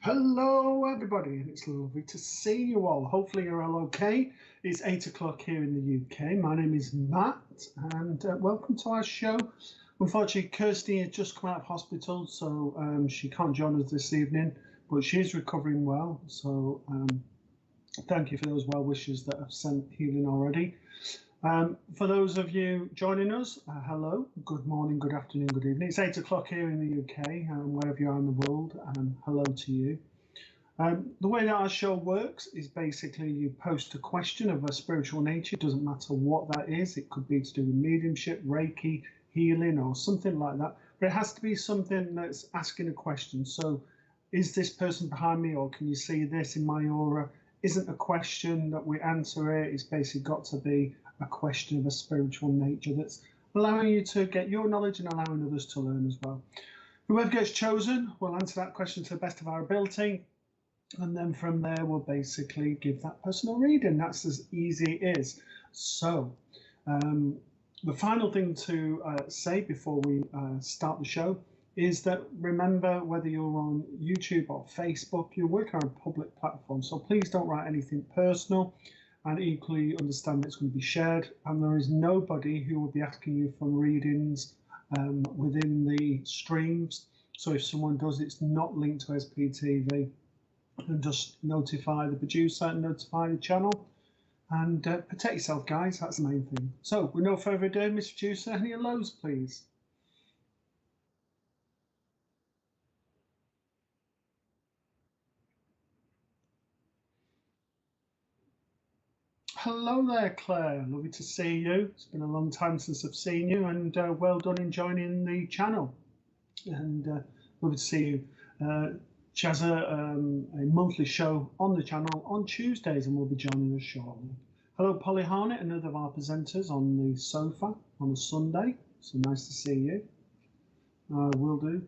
Hello, everybody, and it's lovely to see you all. Hopefully, you're all okay. It's 8 o'clock here in the UK. My name is Matt, and welcome to our show. Unfortunately, Kirsty has just come out of hospital, so she can't join us this evening, but she is recovering well. So, thank you for those well wishes that have sent healing already. For those of you joining us, hello, good morning, good afternoon, good evening. It's 8 o'clock here in the UK, wherever you are in the world, hello to you. The way that our show works is basically you post a question of a spiritual nature. It doesn't matter what that is. It could be to do with mediumship, Reiki, healing, or something like that. But it has to be something that's asking a question. So, is this person behind me, or can you see this in my aura? Isn't a question that we answer it. It's basically got to be a question of a spiritual nature that's allowing you to get your knowledge and allowing others to learn as well. Whoever gets chosen will answer that question to the best of our ability. And then from there, we'll basically give that person a reading. That's as easy as it is. So, the final thing to say before we start the show is that remember, whether you're on YouTube or Facebook, you're working on a public platform. So please don't write anything personal, and equally understand that it's going to be shared. And there is nobody who will be asking you for readings within the streams. So if someone does, it's not linked to SPTV. And just notify the producer and notify the channel, and protect yourself, guys. That's the main thing. So with no further ado, Mr. Producer, any hellos, please. Hello there, Claire. Lovely to see you. It's been a long time since I've seen you, and well done in joining the channel. And lovely to see you. She has a monthly show on the channel on Tuesdays, and will be joining us shortly. Hello, Polly Harnett, another of our presenters on the sofa on a Sunday. So nice to see you. Will do.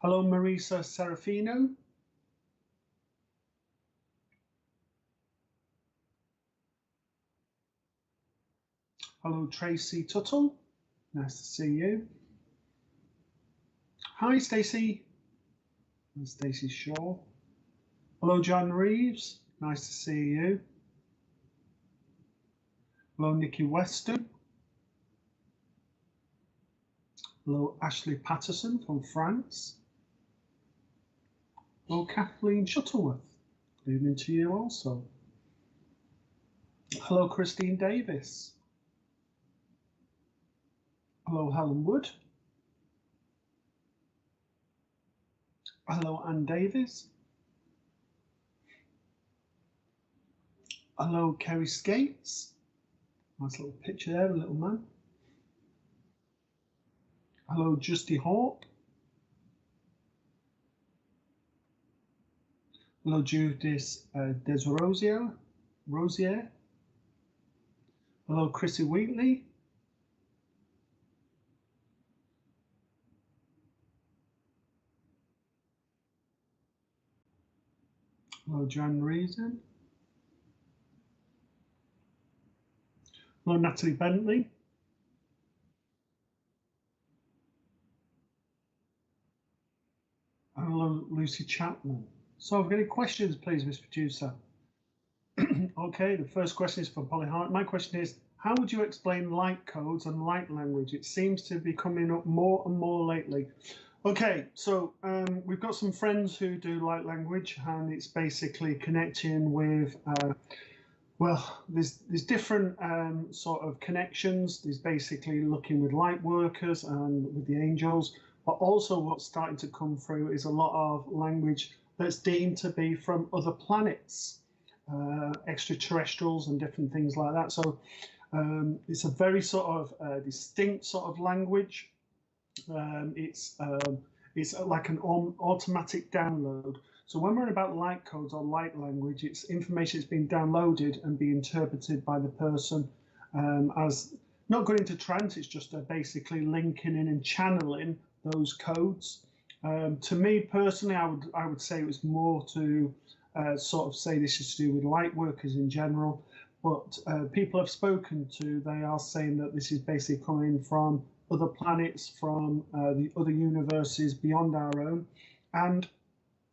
Hello, Marisa Serafino. Hello, Tracy Tuttle. Nice to see you. Hi, Stacey. Stacey Shaw. Hello, John Reeves. Nice to see you. Hello, Nikki Weston. Hello, Ashley Patterson from France. Hello, Kathleen Shuttleworth. Good evening to you also. Hello, Christine Davis. Hello, Helen Wood. Hello, Anne Davis. Hello, Kerry Skates. Nice little picture there, a little man. Hello, Justy Hawk. Hello, Judith Desrosier. Rosier. Hello, Chrissy Wheatley. Hello, Jan Reason. Hello, Natalie Bentley. Hello, Lucy Chapman. So, have any questions, please, Mr. Producer? Okay, the first question is for Polly Hart. My question is, how would you explain light codes and light language? It seems to be coming up more and more lately. Okay, so we've got some friends who do light language, and it's basically connecting with, well, there's different sort of connections. There's basically looking with light workers and with the angels, but also what's starting to come through is a lot of language that's deemed to be from other planets, extraterrestrials and different things like that. So it's a very sort of distinct sort of language. It's like an automatic download. So when we're on about light codes or light language, it's information that's been downloaded and be interpreted by the person as not going into trance. It's just basically linking in and channeling those codes. To me personally, I would say it was more to sort of say this is to do with light workers in general. But people I've spoken to, they are saying that this is basically coming from other planets, from the other universes beyond our own. And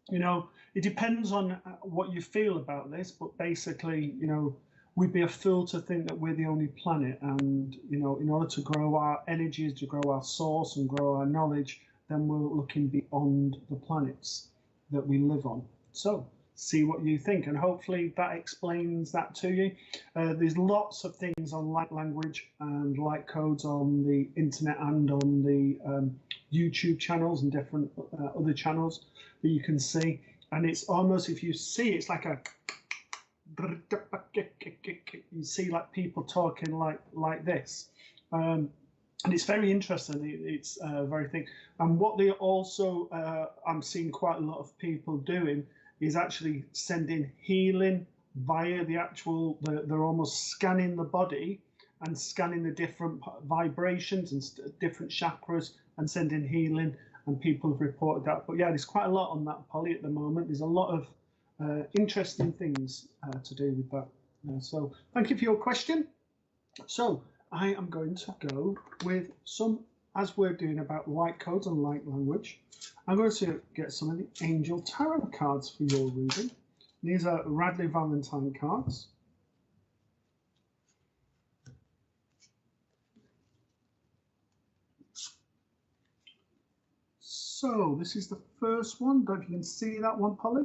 You know, it depends on what you feel about this, but basically, you know, we'd be a fool to think that we're the only planet. And, you know, in order to grow our energies, to grow our source and grow our knowledge, then we're looking beyond the planets that we live on. So see what you think, and hopefully that explains that to you. There's lots of things on light language and light codes on the internet and on the YouTube channels and different other channels that you can see. And it's almost, if you see, it's like a, you see like people talking like this. And it's very interesting. It's very thing. And what they also, I'm seeing quite a lot of people doing is actually sending healing via the actual, they're almost scanning the body and scanning the different vibrations and different chakras and sending healing. And people have reported that. But yeah, there's quite a lot on that, Polly, at the moment. There's a lot of interesting things to do with that. So thank you for your question. So I am going to go with some, as we're doing about light codes and light language, I'm going to get some of the Angel Tarot cards for your reading. These are Radley Valentine cards. So this is the first one. Don't you can see that one, Polly?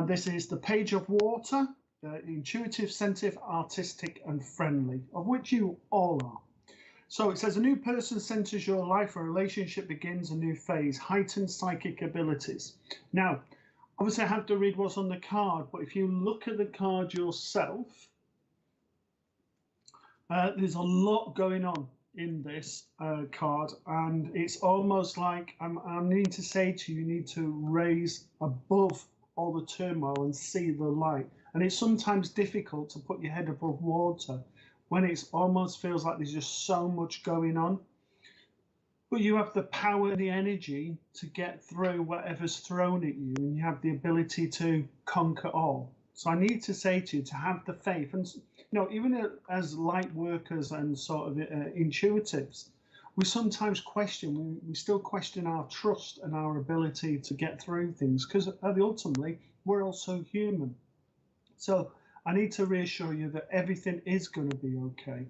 This is the Page of Water. Intuitive, sensitive, artistic, and friendly, of which you all are. So it says a new person centers your life, a relationship begins a new phase, heightened psychic abilities. Now, obviously I have to read what's on the card, but if you look at the card yourself, there's a lot going on in this card, and it's almost like I'm needing to say to you, you need to raise above all the turmoil and see the light. And it's sometimes difficult to put your head above water when it almost feels like there's just so much going on. But you have the power and the energy to get through whatever's thrown at you, and you have the ability to conquer all. So I need to say to you to have the faith. And you know, even as light workers and sort of intuitives, we sometimes question, we still question our trust and our ability to get through things, because ultimately we're also human. So I need to reassure you that everything is going to be okay.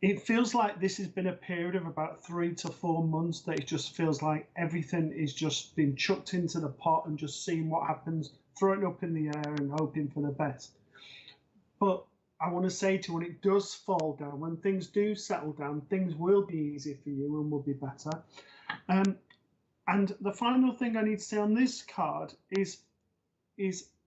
It feels like this has been a period of about 3 to 4 months that it just feels like everything is just being chucked into the pot and just seeing what happens, throwing it up in the air and hoping for the best. But I want to say to you, when it does fall down, when things do settle down, things will be easy for you and will be better. And the final thing I need to say on this card is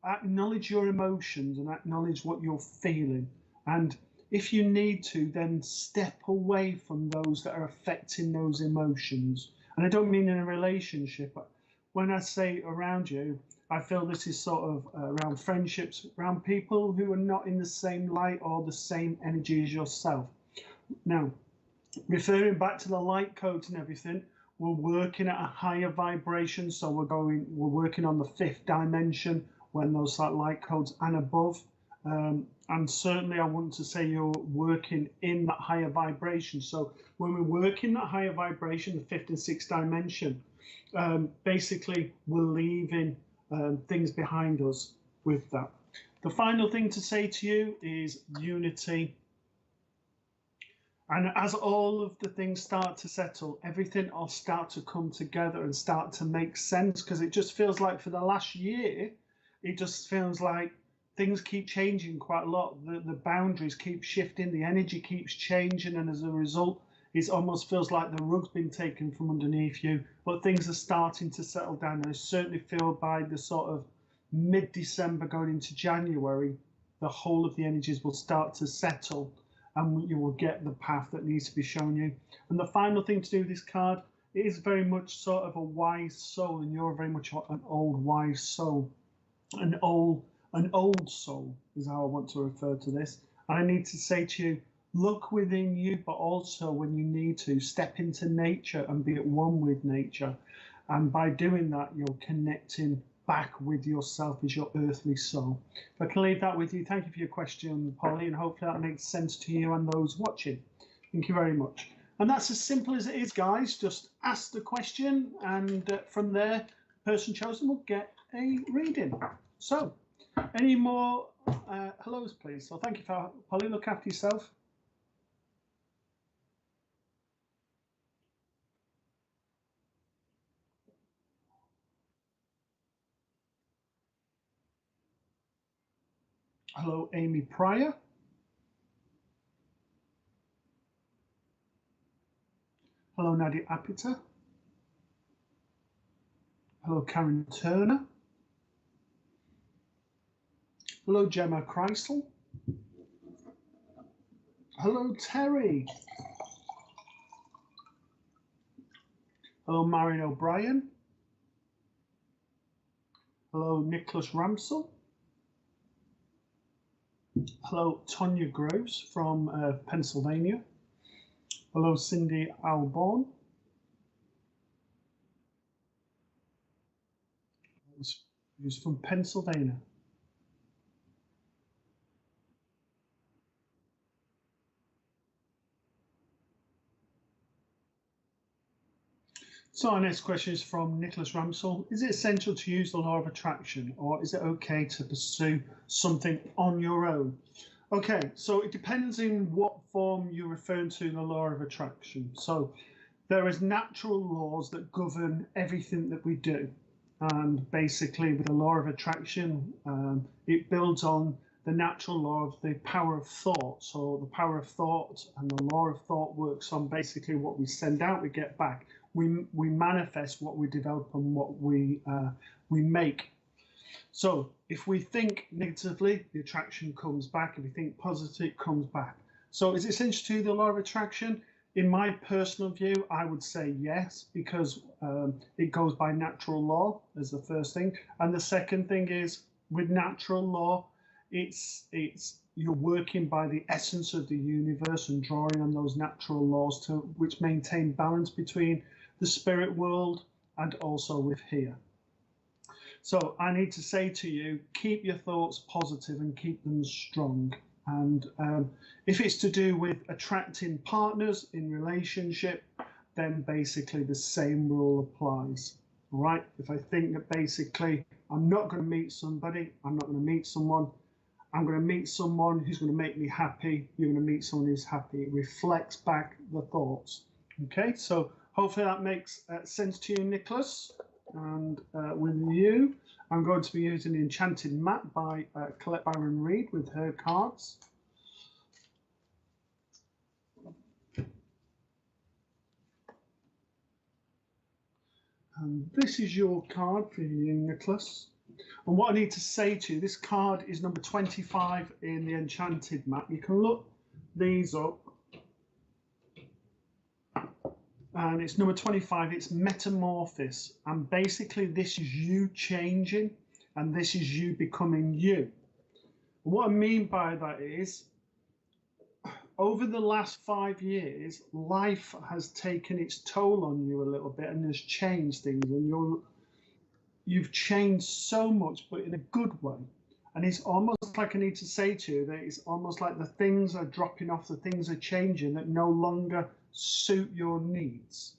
acknowledge your emotions and acknowledge what you're feeling. And if you need to, then step away from those that are affecting those emotions. And I don't mean in a relationship, but when I say around you, I feel this is sort of around friendships, around people who are not in the same light or the same energy as yourself. Now, referring back to the light codes and everything, we're working at a higher vibration. So we're working on the 5th dimension when those light codes and above. And certainly I want to say you're working in that higher vibration. So when we work in that higher vibration, the 5th and 6th dimension, basically we're leaving things behind us with that. The final thing to say to you is unity. And as all of the things start to settle, everything will start to come together and start to make sense, because it just feels like for the last year, it just feels like things keep changing quite a lot. The boundaries keep shifting, the energy keeps changing, and as a result, it almost feels like the rug's been taken from underneath you, but things are starting to settle down. And I certainly feel by the sort of mid-December going into January, the whole of the energies will start to settle and you will get the path that needs to be shown you. And the final thing to do with this card, it is very much sort of a wise soul, and you're very much an old wise soul. An old soul is how I want to refer to this. And I need to say to you, look within you, but also when you need to, step into nature and be at one with nature. And by doing that, you're connecting back with yourself as your earthly soul. If I can leave that with you. Thank you for your question, Polly, and hopefully that makes sense to you and those watching. Thank you very much. And that's as simple as it is, guys. Just ask the question, and from there, the person chosen will get a reading. So, any more hellos, please? So, thank you, for Polly. Look after yourself. Hello, Amy Pryor. Hello, Nadia Apita. Hello, Karen Turner. Hello, Gemma Kreisel. Hello, Terry. Hello, Marion O'Brien. Hello, Nicholas Ramsell. Hello, Tonya Groves from Pennsylvania. Hello, Cindy Alborn. Who's from Pennsylvania. So our next question is from Nicholas Ramsell. Is it essential to use the law of attraction, or is it okay to pursue something on your own? Okay, so it depends in what form you're referring to the law of attraction. So there is natural laws that govern everything that we do. And basically with the law of attraction, it builds on the natural law of the power of thought. So the power of thought and the law of thought works on basically what we send out, we get back. We manifest what we develop and what we make. So if we think negatively, the attraction comes back. If we think positive, it comes back. So is it essential to the law of attraction? In my personal view, I would say yes, because it goes by natural law as the first thing. And the second thing is with natural law, it's you're working by the essence of the universe and drawing on those natural laws to which maintain balance between the spirit world and also with here. So I need to say to you, keep your thoughts positive and keep them strong. And if it's to do with attracting partners in relationship, then basically the same rule applies. All right? If I think that basically I'm not going to meet somebody, I'm not going to meet someone, I'm going to meet someone who's going to make me happy, you're going to meet someone who's happy. It reflects back the thoughts. Okay, so hopefully that makes sense to you, Nicholas. And with you, I'm going to be using the Enchanted Map by Colette Byron Reid with her cards. And this is your card for you, Nicholas. And what I need to say to you, this card is number 25 in the Enchanted Map. You can look these up. And it's number 25, it's Metamorphosis. And basically this is you changing and this is you becoming you. And what I mean by that is, over the last 5 years, life has taken its toll on you a little bit and has changed things. And you've changed so much, but in a good way. And it's almost like I need to say to you that it's almost like the things are dropping off, the things are changing that no longer suit your needs.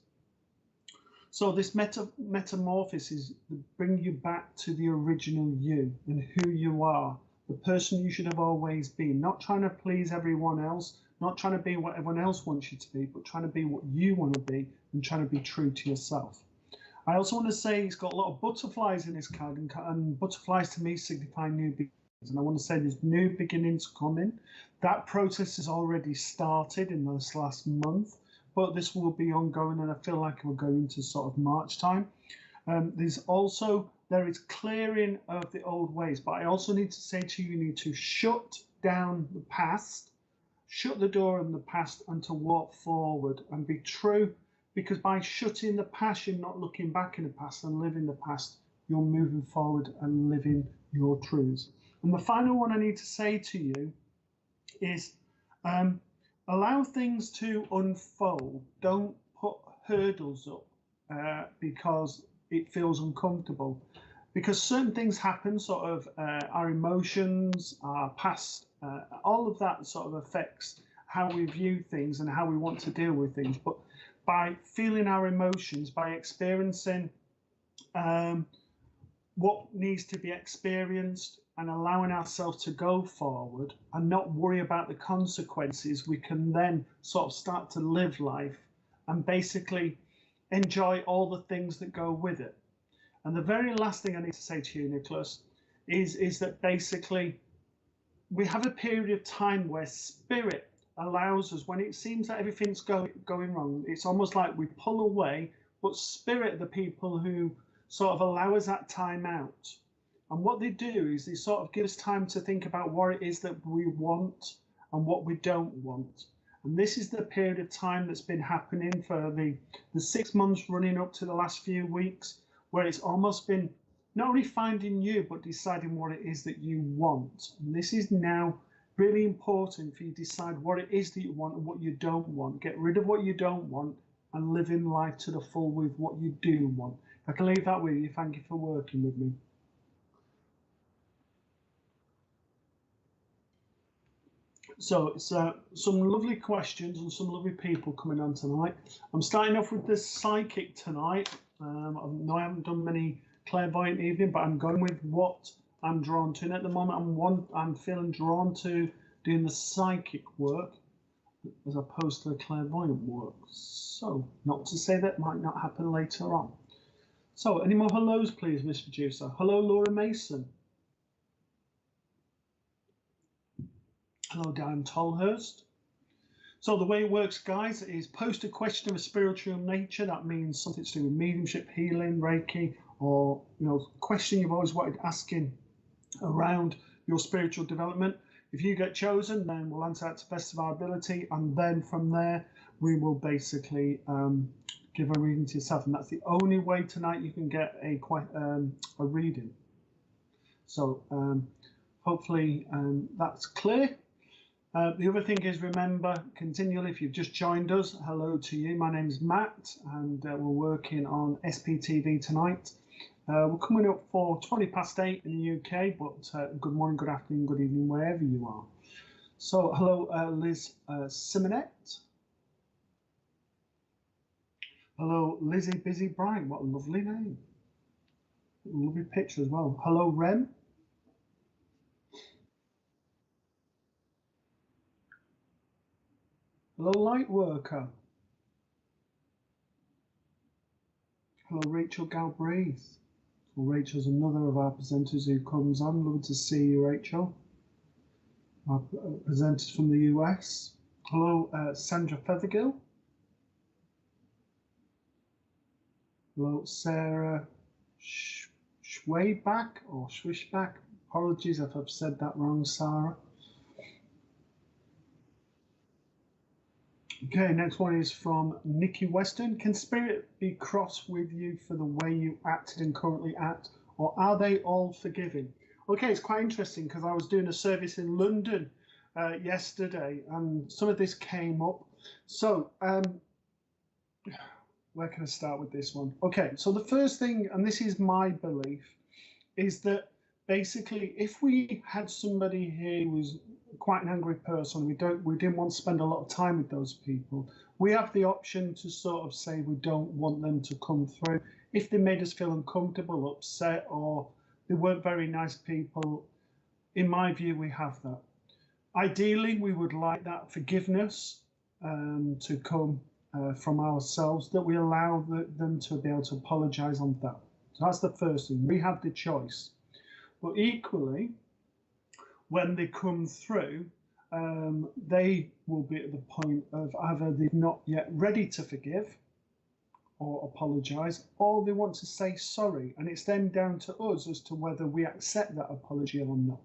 So this metamorphosis is to bring you back to the original you and who you are, the person you should have always been, not trying to please everyone else, not trying to be what everyone else wants you to be, but trying to be what you want to be and trying to be true to yourself. I also want to say it's got a lot of butterflies in this card, and butterflies to me signify new beginnings. And I want to say there's new beginnings coming. That process has already started in this last month, but this will be ongoing, and I feel like we're going to sort of March time. There is clearing of the old ways, but I also need to say to you, you need to shut down the past, shut the door on the past, and to walk forward and be true. Because by shutting the past, you're not looking back in the past and living the past. You're moving forward and living your truths. And the final one I need to say to you is allow things to unfold. Don't put hurdles up because it feels uncomfortable. Because certain things happen, sort of our emotions, our past, all of that sort of affects how we view things and how we want to deal with things. But by feeling our emotions, by experiencing what needs to be experienced and allowing ourselves to go forward and not worry about the consequences, we can then sort of start to live life and basically enjoy all the things that go with it. And the very last thing I need to say to you, Nicholas, is that basically we have a period of time where spirit allows us, when it seems that everything's going wrong, it's almost like we pull away, but spirit are the people who sort of allow us that time out. And what they do is they sort of give us time to think about what it is that we want and what we don't want. And this is the period of time that's been happening for the 6 months running up to the last few weeks, where it's almost been not only finding you, but deciding what it is that you want. And this is now really important for you to decide what it is that you want and what you don't want. Get rid of what you don't want and live in life to the full with what you do want. I can leave that with you. Thank you for working with me. So it's some lovely questions and some lovely people coming on tonight. I'm starting off with the psychic tonight. I haven't done many clairvoyant evening, but I'm going with what I'm drawn to. And at the moment, I'm feeling drawn to doing the psychic work as opposed to the clairvoyant work. So, not to say that might not happen later on. So, any more hellos, please, Miss Producer? Hello, Laura Mason. Hello, Dan Tolhurst. So the way it works, guys, is post a question of a spiritual nature. That means something to do with mediumship, healing, Reiki, or question you've always wanted asking around your spiritual development. If you get chosen, then we'll answer that to the best of our ability, and then from there we will basically give a reading to yourself, and that's the only way tonight you can get a reading. So hopefully that's clear. The other thing is, remember continually, if you've just joined us, hello to you. My name is Matt, and we're working on SPTV tonight. We're coming up for 8:20 in the UK, but good morning, good afternoon, good evening, wherever you are. So, hello, Liz Simonette. Hello, Lizzie Busy Bright. What a lovely name. Lovely picture as well. Hello, Rem. Hello, Lightworker. Hello, Rachel Galbraith. Well, Rachel's another of our presenters who comes on. Lovely to see you, Rachel. Our presenters from the US. Hello, Sandra Fethergill. Hello, Sarah Schwayback or Swishback. Apologies if I've said that wrong, Sarah. Okay, next one is from Nikki Weston. Can spirit be cross with you for the way you acted and currently act, or are they all forgiving? Okay, it's quite interesting because I was doing a service in London yesterday, and some of this came up. So, where can I start with this one? Okay, so the first thing, and this is my belief, is that basically if we had somebody here who was quite an angry person, we didn't want to spend a lot of time with those people, we have the option to sort of say we don't want them to come through. If they made us feel uncomfortable, upset, or they weren't very nice people, in my view, we have that. Ideally, we would like that forgiveness to come from ourselves, that we allow them to be able to apologize on that. So that's the first thing. We have the choice. But equally, when they come through, they will be at the point of either they're not yet ready to forgive or apologize, or they want to say sorry. And it's then down to us as to whether we accept that apology or not.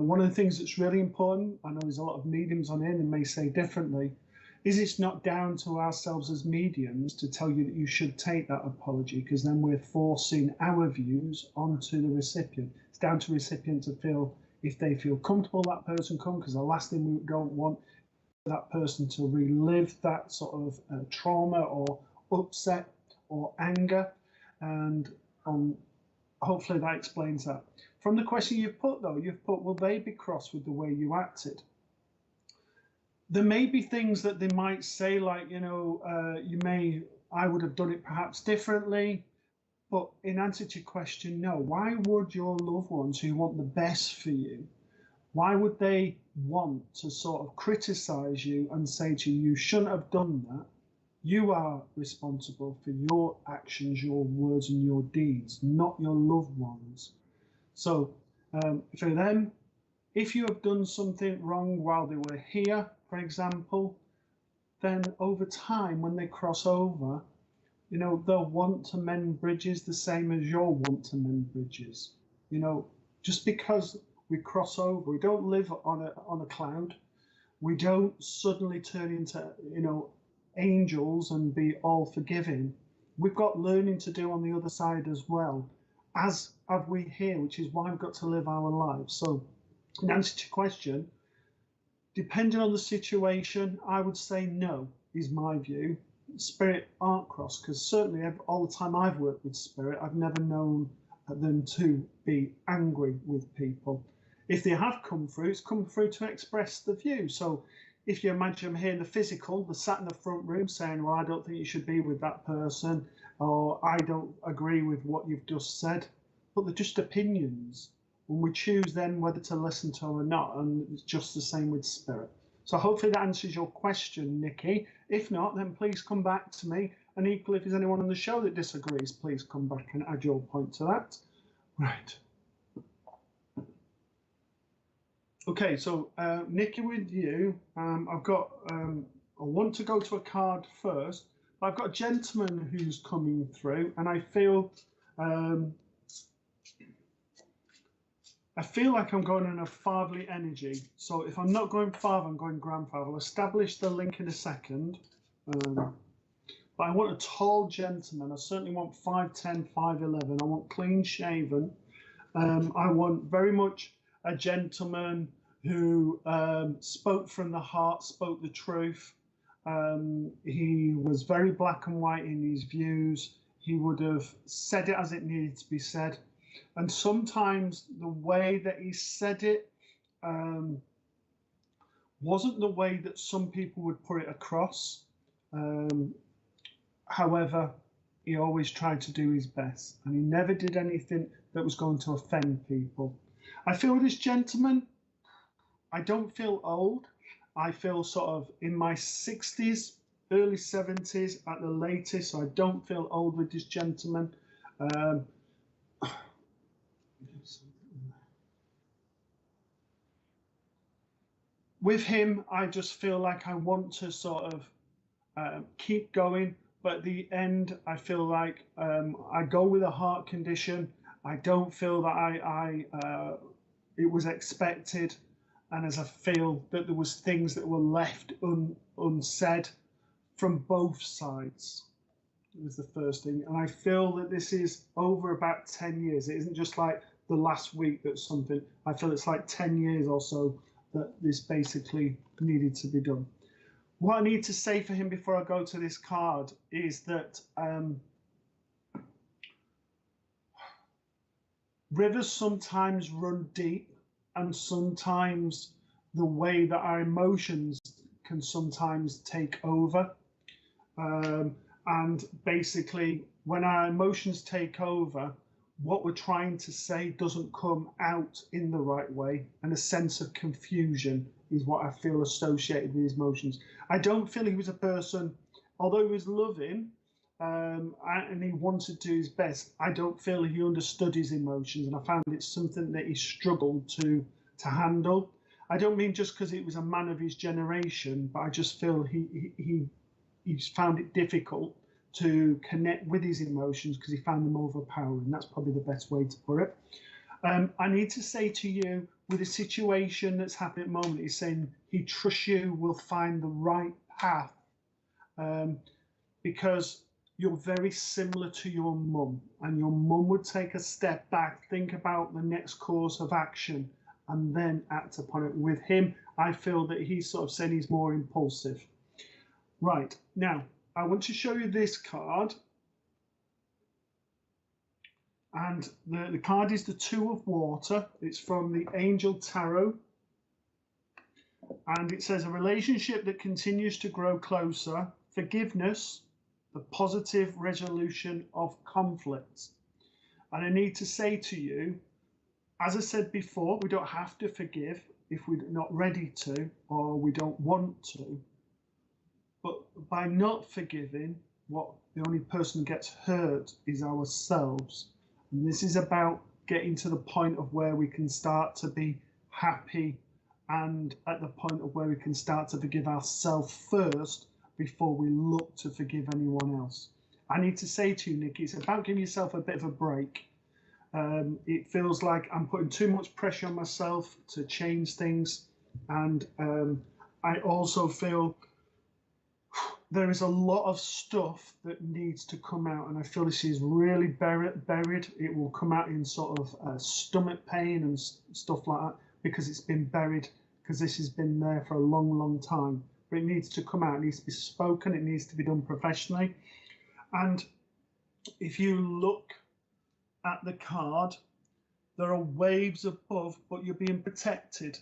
One of the things that's really important, I know there's a lot of mediums on here and may say differently, is it's not down to ourselves as mediums to tell you that you should take that apology, because then we're forcing our views onto the recipient. It's down to the recipient to feel, if they feel comfortable, that person come, because the last thing we don't want that person to relive that sort of trauma or upset or anger. And hopefully that explains that. From the question you've put, though, you've put, will they be cross with the way you acted? there may be things that they might say, like, I would have done it perhaps differently. But in answer to your question, no. Why would your loved ones who want the best for you, why would they want to sort of criticize you and say to you, you shouldn't have done that? You are responsible for your actions, your words, and your deeds, not your loved ones. So for them, if you have done something wrong while they were here, for example, then over time, when they cross over, they'll want to mend bridges the same as you'll want to mend bridges. Just because we cross over, we don't live on a cloud. We don't suddenly turn into, angels and be all forgiving. We've got learning to do on the other side as well, as have we here, which is why we've got to live our lives. So in answer to your question, depending on the situation, I would say no, is my view. Spirit aren't cross, because certainly all the time I've worked with spirit, I've never known them to be angry with people. If they have come through, it's come through to express the view. So if you imagine them here in the physical, they're sat in the front room saying, well, I don't think you should be with that person, or I don't agree with what you've just said. But they're just opinions. When we choose then whether to listen to or not, and it's just the same with spirit. So hopefully that answers your question, Nikki. If not, then please come back to me. And equally, if there's anyone on the show that disagrees, please come back and add your point to that. Right. Okay, so Nikki, with you, I've got, I want to go to a card first, but I've got a gentleman who's coming through, and I feel like I'm going in a fatherly energy. So if I'm not going father, I'm going grandfather. I'll establish the link in a second. But I want a tall gentleman. I certainly want 5'10", 5'11". I want clean shaven. I want very much a gentleman who spoke from the heart, spoke the truth. He was very black and white in his views. He would have said it as it needed to be said. And sometimes the way that he said it wasn't the way that some people would put it across. However, he always tried to do his best, and he never did anything that was going to offend people. I feel this gentleman, I don't feel old. I feel sort of in my 60s, early 70s at the latest, so I don't feel old with this gentleman. With him, I just feel like I want to sort of keep going, but at the end, I feel like I go with a heart condition. I don't feel that it was expected, and as I feel that there was things that were left unsaid from both sides. Was the first thing, and I feel that this is over about 10 years. It isn't just like the last week that's something. I feel it's like 10 years or so that this basically needed to be done. What I need to say for him before I go to this card is that rivers sometimes run deep, and sometimes the way that our emotions can sometimes take over. And basically, when our emotions take over, what we're trying to say doesn't come out in the right way, and a sense of confusion is what I feel associated with his emotions. I don't feel he was a person, although he was loving and he wanted to do his best, I don't feel he understood his emotions, and I found it's something that he struggled to handle. I don't mean just because it was a man of his generation, but I just feel he found it difficult to connect with his emotions because he found them overpowering. That's probably the best way to put it. I need to say to you, with the situation that's happening at the moment, he's saying he trusts you will find the right path, because you're very similar to your mum, and your mum would take a step back, think about the next course of action, and then act upon it. With him, I feel that he's sort of saying he's more impulsive. Right, now, I want to show you this card. And the card is the Two of Water. It's from the Angel Tarot. And it says a relationship that continues to grow closer, forgiveness, the positive resolution of conflicts. And I need to say to you, as I said before, we don't have to forgive if we're not ready to or we don't want to. But by not forgiving, what the only person who gets hurt is ourselves. And this is about getting to the point of where we can start to be happy and at the point of where we can start to forgive ourselves first before we look to forgive anyone else. I need to say to you, Nikki, it's about giving yourself a bit of a break. It feels like I'm putting too much pressure on myself to change things. And I also feel there is a lot of stuff that needs to come out. And I feel this is really buried. It will come out in sort of stomach pain and stuff like that because it's been buried, because this has been there for a long, long time. But it needs to come out. It needs to be spoken. It needs to be done professionally. And if you look at the card, there are waves above, but you're being protected.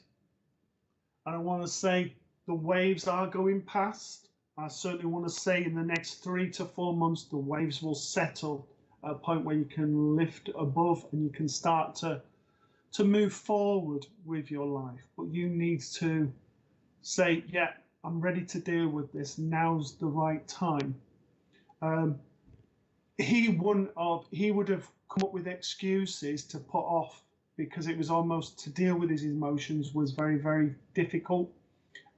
And I want to say the waves are going past. I certainly want to say in the next 3 to 4 months, the waves will settle at a point where you can lift above and you can start to move forward with your life. But you need to say, yeah, I'm ready to deal with this. Now's the right time. He would have come up with excuses to put off because it was almost to deal with his emotions was very, very difficult.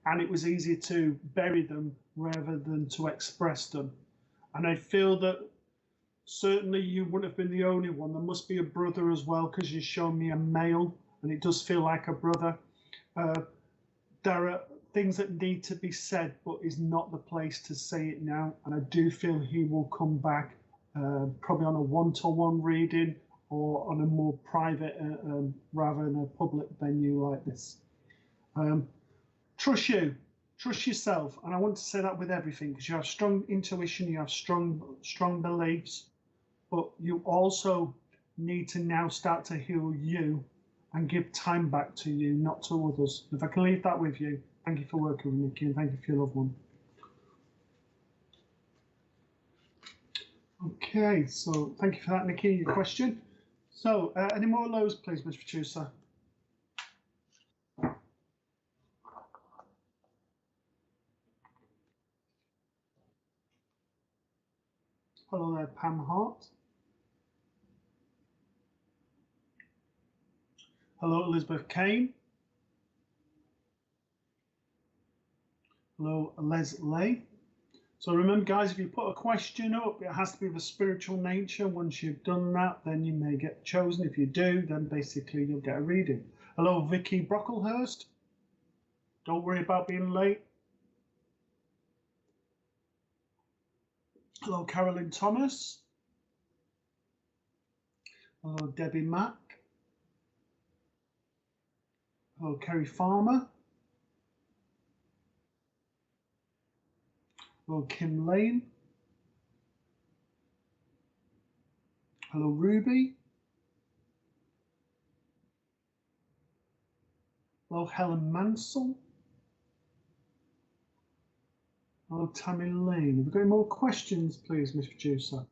And it was easier to bury them rather than to express them. And I feel that certainly you wouldn't have been the only one. There must be a brother as well, because you've shown me a male, and it does feel like a brother. There are things that need to be said, but is not the place to say it now. And I do feel he will come back, probably on a one-to-one reading or on a more private, rather than a public venue like this. Trust you, trust yourself, and I want to say that with everything, because you have strong intuition, you have strong beliefs, but you also need to now start to heal you and give time back to you, not to others. If I can leave that with you, thank you for working with Nikki, and thank you for your loved one. Okay, so thank you for that, Nikki, your question. So, any more lows, please, Mr. Producer? Hello there, Pam Hart. Hello, Elizabeth Kane. Hello, Leslie. So remember, guys, if you put a question up, it has to be of a spiritual nature. Once you've done that, then you may get chosen. If you do, then basically you'll get a reading. Hello, Vicky Brocklehurst. Don't worry about being late. Hello, Carolyn Thomas. Hello, Debbie Mack. Hello, Kerry Farmer. Hello, Kim Lane. Hello, Ruby. Hello, Helen Mansell. Hello, Tammy Lane. Have we got any more questions, please, Mr. Producer?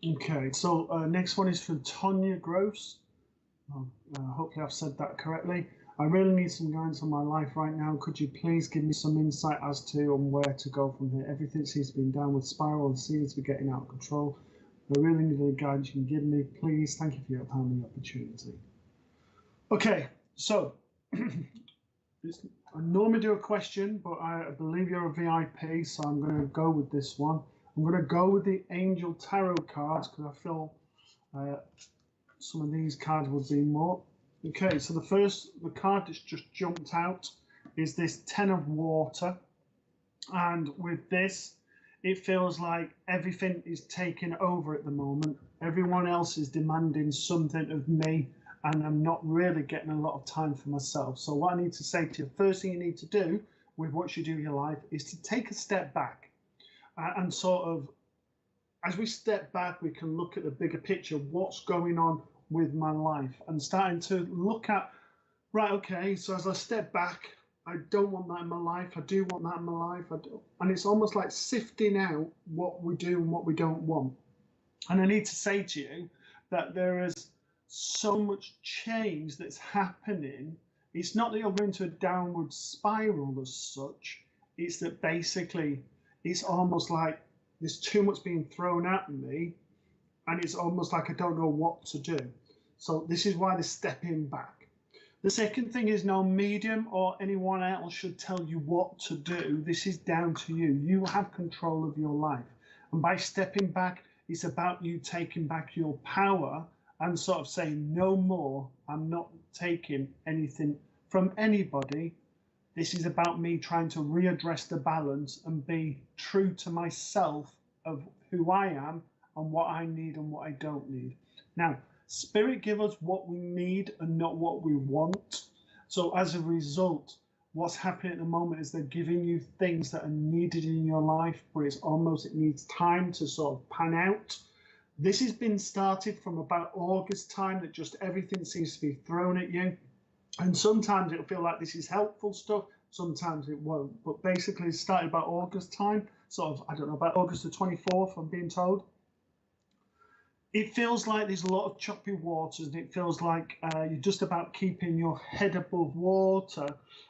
Okay, so next one is from Tonya Gross. Hopefully I've said that correctly. I really need some guidance on my life right now. Could you please give me some insight as to where to go from here? Everything seems to be down with spiral and seems to be getting out of control. I really need any guidance you can give me, please. Thank you for your time and the opportunity. Okay, so I normally do a question, but I believe you're a VIP, so I'm going to go with this one. I'm going to go with the Angel Tarot cards because I feel some of these cards would be more. Okay, so the card that's just jumped out is this 10 of Water. And with this, it feels like everything is taken over at the moment. Everyone else is demanding something of me, and I'm not really getting a lot of time for myself. So what I need to say to you, first thing you need to do with what you do in your life is to take a step back and sort of, as we step back, we can look at the bigger picture, what's going on with my life, and starting to look at, right, okay, so as I step back, I don't want that in my life, I do want that in my life, and it's almost like sifting out what we do and what we don't want. And I need to say to you that there is so much change that's happening. It's not that you're going to a downward spiral as such, it's that basically it's almost like there's too much being thrown at me, and it's almost like I don't know what to do. So this is why they're stepping back. The second thing is, no medium or anyone else should tell you what to do. This is down to you. You have control of your life. And by stepping back, it's about you taking back your power and sort of saying, no more, I'm not taking anything from anybody. This is about me trying to readdress the balance and be true to myself of who I am and what I need and what I don't need. Now, Spirit give us what we need and not what we want. So as a result, what's happening at the moment is they're giving you things that are needed in your life, but it's almost, it needs time to sort of pan out. This has been started from about August time, that just everything seems to be thrown at you. And sometimes it'll feel like this is helpful stuff, sometimes it won't. But basically it started about August time, sort of, I don't know, about August the 24th, I'm being told. It feels like there's a lot of choppy waters, and it feels like you're just about keeping your head above water.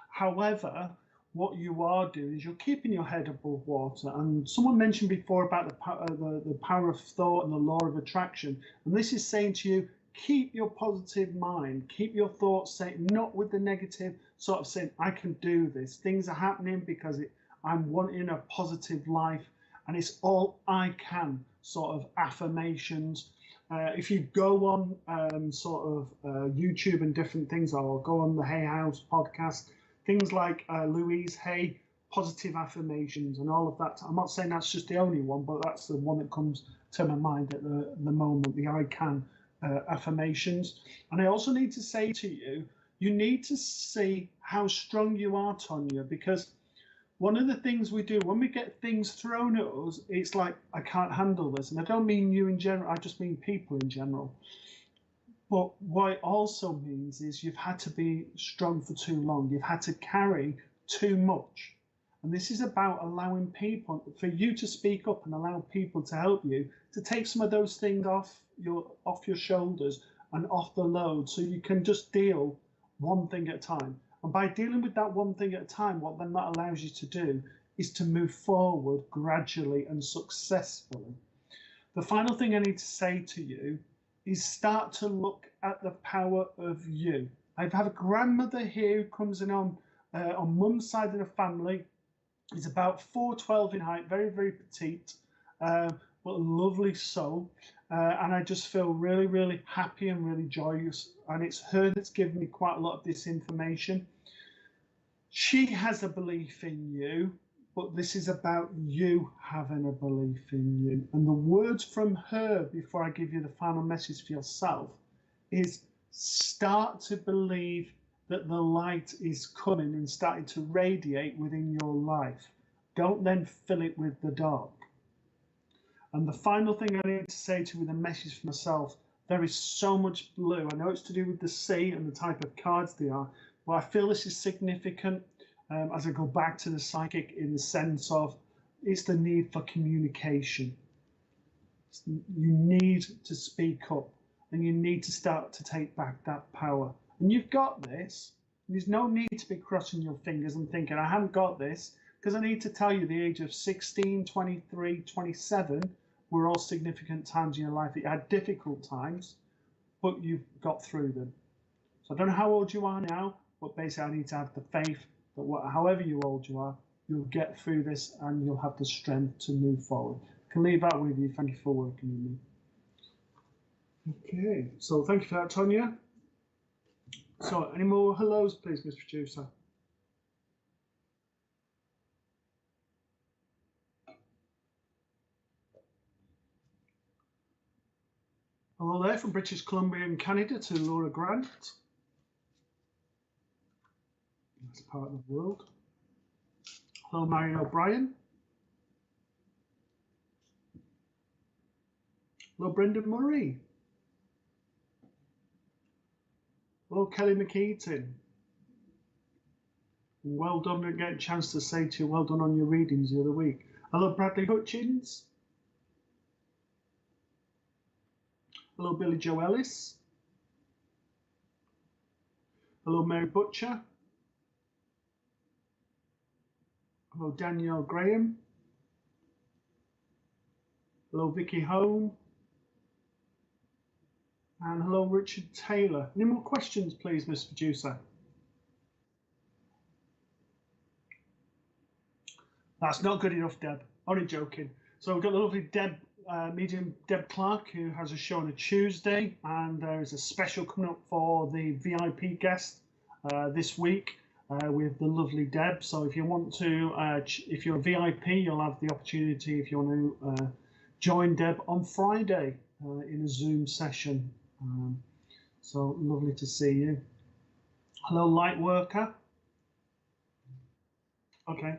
However, what you are doing is you're keeping your head above water. And someone mentioned before about the power of thought and the law of attraction. And this is saying to you, keep your positive mind, keep your thoughts saying, not with the negative, sort of saying, I can do this. Things are happening because I'm wanting a positive life, and it's all I can, sort of affirmations. If you go on YouTube and different things, or go on the Hay House podcast, things like Louise Hay, positive affirmations and all of that. I'm not saying that's just the only one, but that's the one that comes to my mind at the moment, the I can affirmations. And I also need to say to you, you need to see how strong you are, Tonya, because one of the things we do when we get things thrown at us, it's like, I can't handle this. And I don't mean you in general, I just mean people in general. But what it also means is you've had to be strong for too long. You've had to carry too much. And this is about allowing people, for you to speak up and allow people to help you, to take some of those things off your shoulders and off the load, so you can just deal one thing at a time. And by dealing with that one thing at a time, what then that allows you to do is to move forward gradually and successfully. The final thing I need to say to you is start to look at the power of you. I have a grandmother here who comes in on mum's side of the family. Is about 4'12" in height, very, very petite, but a lovely soul. And I just feel really, really happy and really joyous. And it's her that's given me quite a lot of this information. She has a belief in you, but this is about you having a belief in you. And the words from her, before I give you the final message for yourself, is start to believe that the light is coming and starting to radiate within your life. Don't then fill it with the dark. And the final thing I need to say to you with a message for myself, there is so much blue. I know it's to do with the sea and the type of cards they are, but I feel this is significant as I go back to the psychic, in the sense of it's the need for communication. You need to speak up, and you need to start to take back that power. And you've got this. There's no need to be crossing your fingers and thinking, I haven't got this, because I need to tell you the age of 16, 23, 27 were all significant times in your life that you had difficult times, but you've got through them. So I don't know how old you are now, but basically I need to have the faith that however old you are, you'll get through this and you'll have the strength to move forward. I can leave that with you. Thank you for working with me. Okay, so thank you for that, Tonya. So, any more hellos, please, Mr. Producer? Hello there from British Columbia and Canada to Laura Grant. That's part of the world. Hello, Marion O'Brien. Hello, Brendan Murray. Hello, Kelly McKeaton. Well done, and get a chance to say to you, well done on your readings the other week. Hello, Bradley Hutchins. Hello, Billy Joe Ellis. Hello, Mary Butcher. Hello, Danielle Graham. Hello, Vicky Hone. And hello, Richard Taylor. Any more questions, please, Miss Producer? That's not good enough, Deb. Only joking. So we've got the lovely Deb, medium Deb Clark, who has a show on a Tuesday, and there is a special coming up for the VIP guest this week with the lovely Deb. So if you want to, if you're a VIP, you'll have the opportunity, if you want to join Deb on Friday in a Zoom session. So lovely to see you. Hello, light worker. Okay.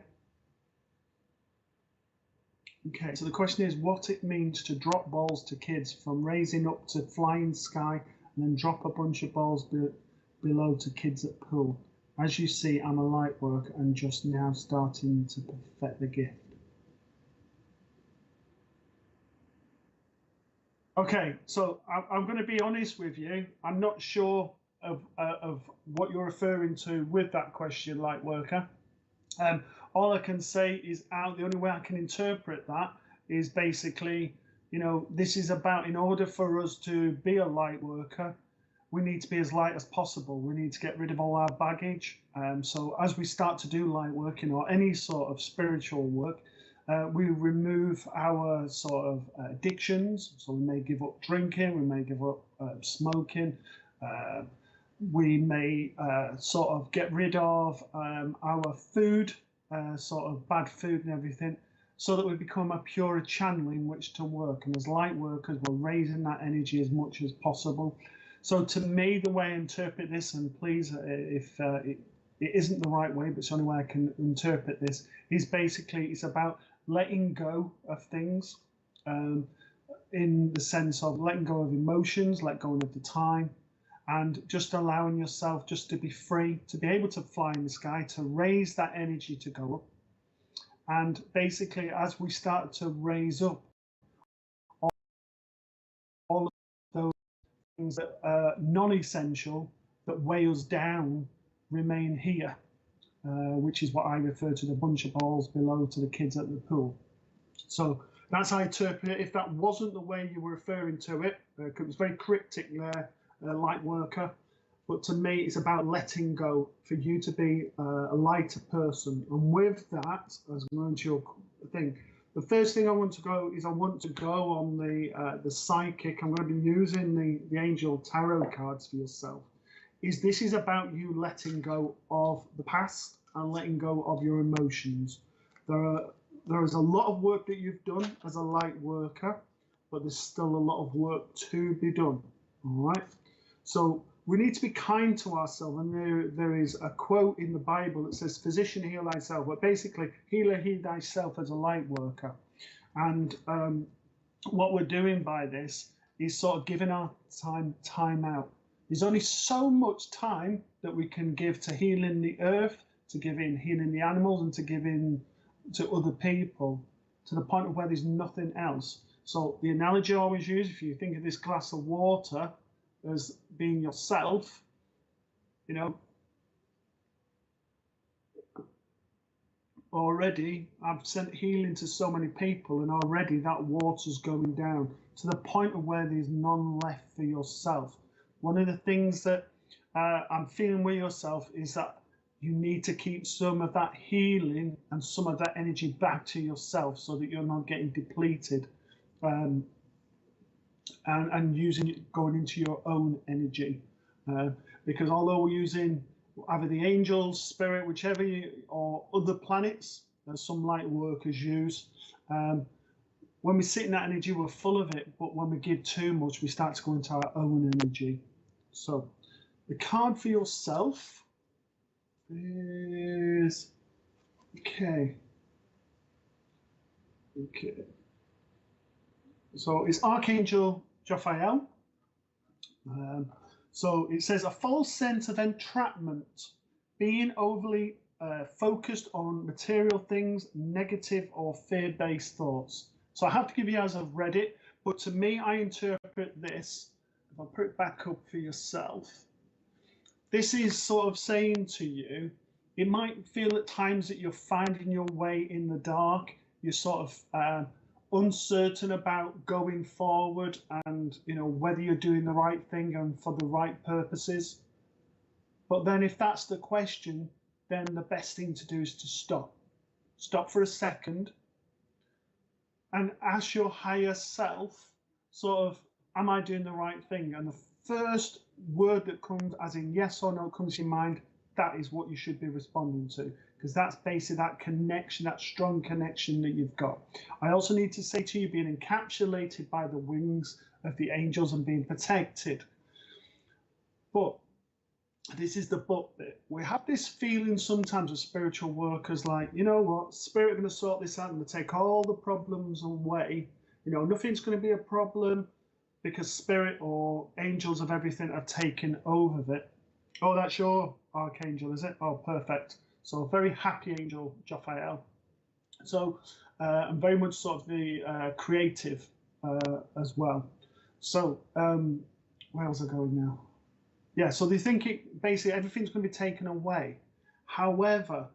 Okay, so the question is what it means to drop balls to kids, from raising up to flying sky and then drop a bunch of balls below to kids at pool. As you see, I'm a light worker and just now starting to perfect the gift. Okay, so I'm going to be honest with you. I'm not sure of what you're referring to with that question, light worker. All I can say is the only way I can interpret that is basically, you know, this is about, in order for us to be a light worker, we need to be as light as possible. We need to get rid of all our baggage. So as we start to do light working or any sort of spiritual work, we remove our sort of addictions. So we may give up drinking, we may give up smoking, we may sort of get rid of our food, sort of bad food and everything, so that we become a purer channel in which to work. And as light workers, we're raising that energy as much as possible. So to me, the way I interpret this, and please, if it isn't the right way, but it's the only way I can interpret this, is basically it's about letting go of things, in the sense of letting go of emotions, let go of the time, and just allowing yourself just to be free, to be able to fly in the sky, to raise that energy to go up. And basically, as we start to raise up, all of those things that are non-essential, that weigh us down, remain here, which is what I refer to the bunch of balls below to the kids at the pool. So that's how I interpret it. If that wasn't the way you were referring to it, it was very cryptic there, light worker, but to me it's about letting go, for you to be a lighter person. And with that, as I'm going to your thing, the first thing I want to go is I want to go on the psychic. I'm going to be using the angel tarot cards for yourself. This is about you letting go of the past and letting go of your emotions. There is a lot of work that you've done as a light worker, but there's still a lot of work to be done. All right. So we need to be kind to ourselves, and there is a quote in the Bible that says, "Physician, heal thyself," but basically, heal thyself as a light worker. And what we're doing by this is sort of giving our time out. There's only so much time that we can give to healing the earth, to healing the animals, and to giving to other people, to the point of where there's nothing else. So the analogy I always use, if you think of this glass of water as being yourself, you know, already I've sent healing to so many people, and already that water's going down to the point of where there's none left for yourself. One of the things that I'm feeling with yourself is that you need to keep some of that healing and some of that energy back to yourself, so that you're not getting depleted, and using it, going into your own energy, because although we're using either the angels, spirit, whichever, or other planets, as some light workers use, when we sit in that energy, we're full of it, but when we give too much, we start to go into our own energy. So the card for yourself is Okay. Okay. So it's Archangel Jophiel. So it says a false sense of entrapment, being overly focused on material things, negative or fear-based thoughts. So I have to give you as I've read it, but to me, I interpret this, if I put it back up for yourself, this is sort of saying to you, it might feel at times that you're finding your way in the dark, you're sort of uncertain about going forward and whether you're doing the right thing and for the right purposes. But then if that's the question, then the best thing to do is to stop for a second and ask your higher self, sort of, am I doing the right thing? And the first word that comes, as in yes or no, comes to your mind, that is what you should be responding to, because that's basically that connection, that strong connection that you've got. I also need to say to you, being encapsulated by the wings of the angels and being protected. But this is the but bit. We have this feeling sometimes as spiritual workers, like, you know what, Spirit are going to sort this out and take all the problems away. Nothing's going to be a problem because Spirit or angels of everything have taken over it. Oh, that's your Archangel, is it? Oh, perfect. So very happy angel, Jophiel. So I'm very much sort of the creative as well. So where was I going now? Yeah, so they think basically everything's going to be taken away. However,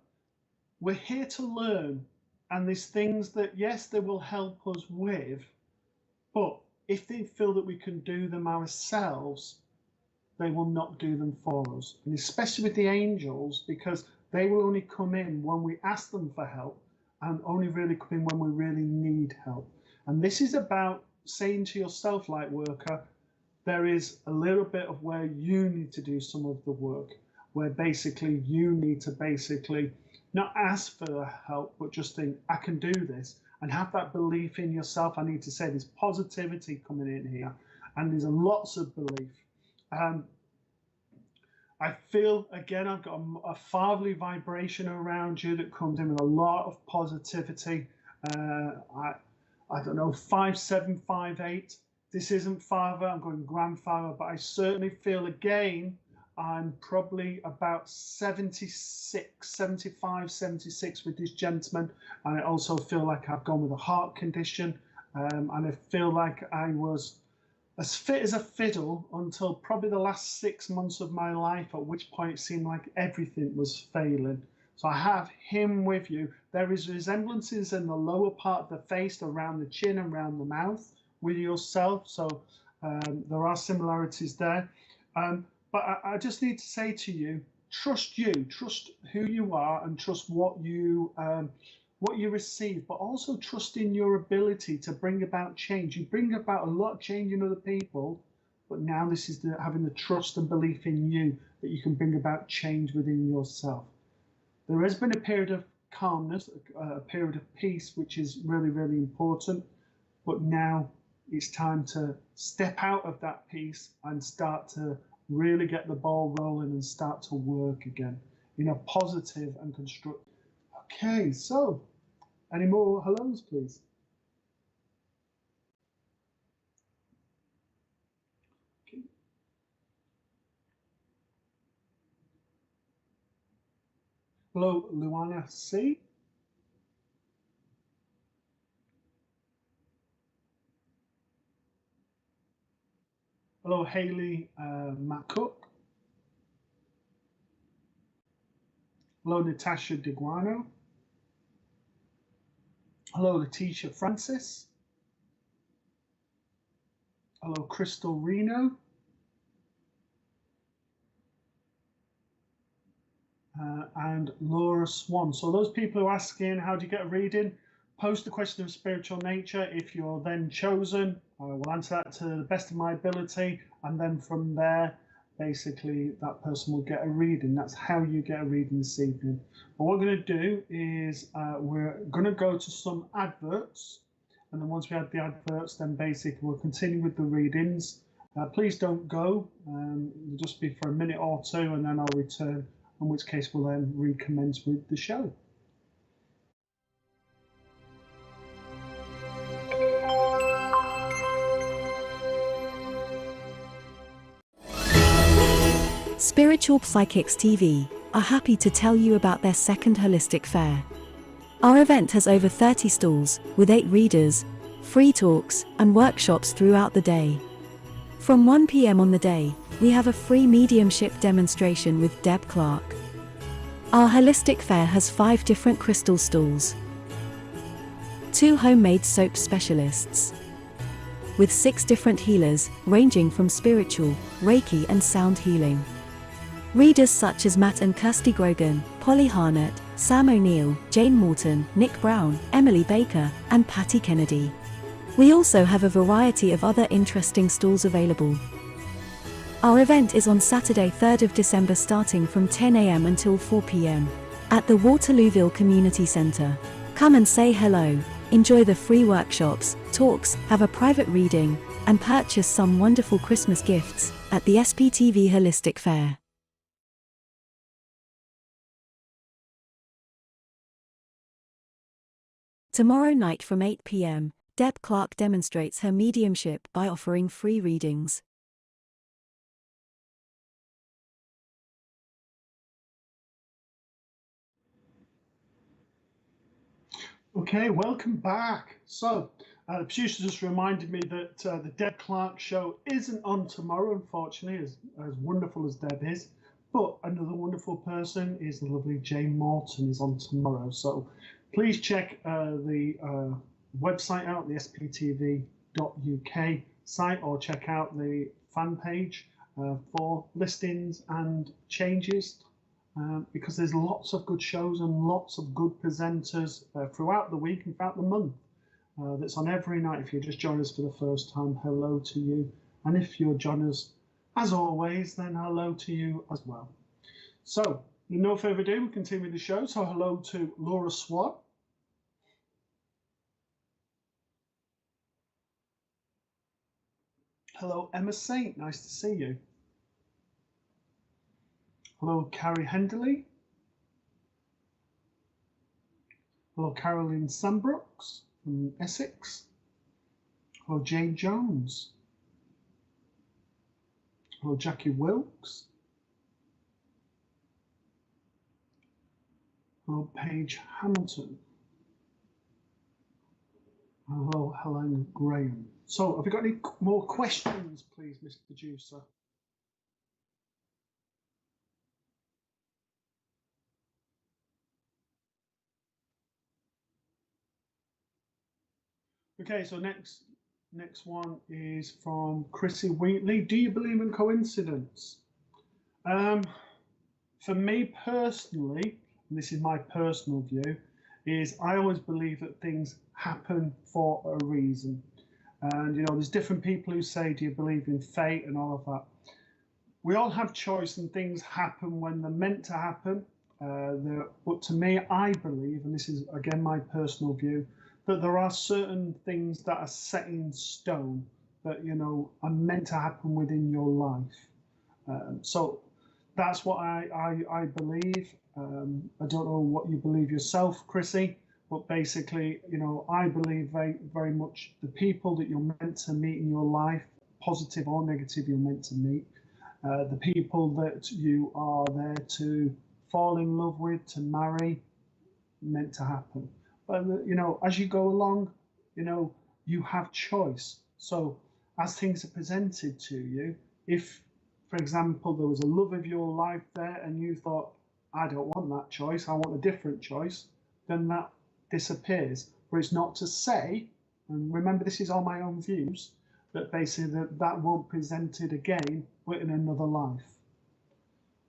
we're here to learn, and there's things that, yes, they will help us with, but if they feel that we can do them ourselves, they will not do them for us. And especially with the angels, because they will only come in when we ask them for help and only really come in when we really need help. And this is about saying to yourself, light worker, there is a little bit of where you need to do some of the work, where basically you need to basically not ask for help, but just think, I can do this, and have that belief in yourself. I need to say there's positivity coming in here, and there's lots of belief. I feel, again, I've got a fatherly vibration around you that comes in with a lot of positivity. I don't know, 5'7", 5'8". This isn't father, I'm going grandfather, but I certainly feel, again, I'm probably about 75, 76 with this gentleman. And I also feel like I've gone with a heart condition. And I feel like I was as fit as a fiddle until probably the last 6 months of my life, at which point it seemed like everything was failing. So I have him with you. There is resemblances in the lower part of the face, around the chin, around the mouth with yourself. So there are similarities there. But I just need to say to you, trust who you are, and trust what you receive, but also trust in your ability to bring about change. You bring about a lot of change in other people, but now this is having the trust and belief in you that you can bring about change within yourself. There has been a period of calmness, a period of peace, which is really, really important, but now it's time to step out of that peace and start to really get the ball rolling and start to work again in a positive and constructive. Okay, so any more hellos, please? Okay. Hello, Luana C. Hello, Haley McCook. Hello, Natasha DeGuano. Hello, Letitia Francis. Hello, Crystal Reno. And Laura Swan. So those people who are asking how do you get a reading, post the question of spiritual nature. If you're then chosen, I will answer that to the best of my ability. And then from there, basically, that person will get a reading. That's how you get a reading this evening. But what we're going to do is we're going to go to some adverts. And then once we have the adverts, then basically we'll continue with the readings. Please don't go. It'll just be for a minute or two, and then I'll return, in which case we'll then recommence with the show. Spiritual Psychics TV are happy to tell you about their second holistic fair. Our event has over 30 stalls, with 8 readers, free talks, and workshops throughout the day. From 1 p.m. on the day, we have a free mediumship demonstration with Deb Clark. Our holistic fair has 5 different crystal stalls, 2 homemade soap specialists, with 6 different healers, ranging from spiritual, Reiki and sound healing. Readers such as Matt and Kirsty Grogan, Polly Harnett, Sam O'Neill, Jane Morton, Nick Brown, Emily Baker, and Patty Kennedy. We also have a variety of other interesting stalls available. Our event is on Saturday 3rd of December starting from 10 a.m. until 4 p.m. at the Waterlooville Community Centre. Come and say hello, enjoy the free workshops, talks, have a private reading, and purchase some wonderful Christmas gifts at the SPTV Holistic Fair. Tomorrow night from 8 p.m, Deb Clark demonstrates her mediumship by offering free readings. Okay, welcome back. So, the producer just reminded me that the Deb Clark show isn't on tomorrow, unfortunately, as wonderful as Deb is. But another wonderful person is the lovely Jane Morton is on tomorrow. So please check the website out, the sptv.uk site, or check out the fan page for listings and changes. Because there's lots of good shows and lots of good presenters throughout the week and throughout the month. That's on every night. If you just join us for the first time, hello to you. And if you're joining us as always, then hello to you as well. So, with no further ado, we continue with the show. So hello to Laura Swan. Hello, Emma Saint. Nice to see you. Hello, Carrie Henderley. Hello, Caroline Sambrooks from Essex. Hello, Jane Jones. Hello, Jackie Wilkes. Hello, Paige Hamilton. Hello, Helen Graham. So, have you got any more questions, please, Mr. Producer? Okay, so next one is from Chrissy Wheatley. Do you believe in coincidence? For me personally, and this is my personal view, is I always believe that things happen for a reason. And, you know, there's different people who say, do you believe in fate and all of that? We all have choice and things happen when they're meant to happen. But to me, I believe, and this is, again, my personal view, that there are certain things that are set in stone that, you know, are meant to happen within your life. So that's what I believe. I don't know what you believe yourself, Chrissy, but basically, you know, I believe very, very much the people that you're meant to meet in your life, positive or negative, you're meant to meet. The people that you are there to fall in love with, to marry, meant to happen. But, you know, as you go along, you know, you have choice. So as things are presented to you, if, for example, there was a love of your life there and you thought, I don't want that choice, I want a different choice, then that disappears. But it's not to say, and remember this is all my own views, that basically that won't present it again but in another life.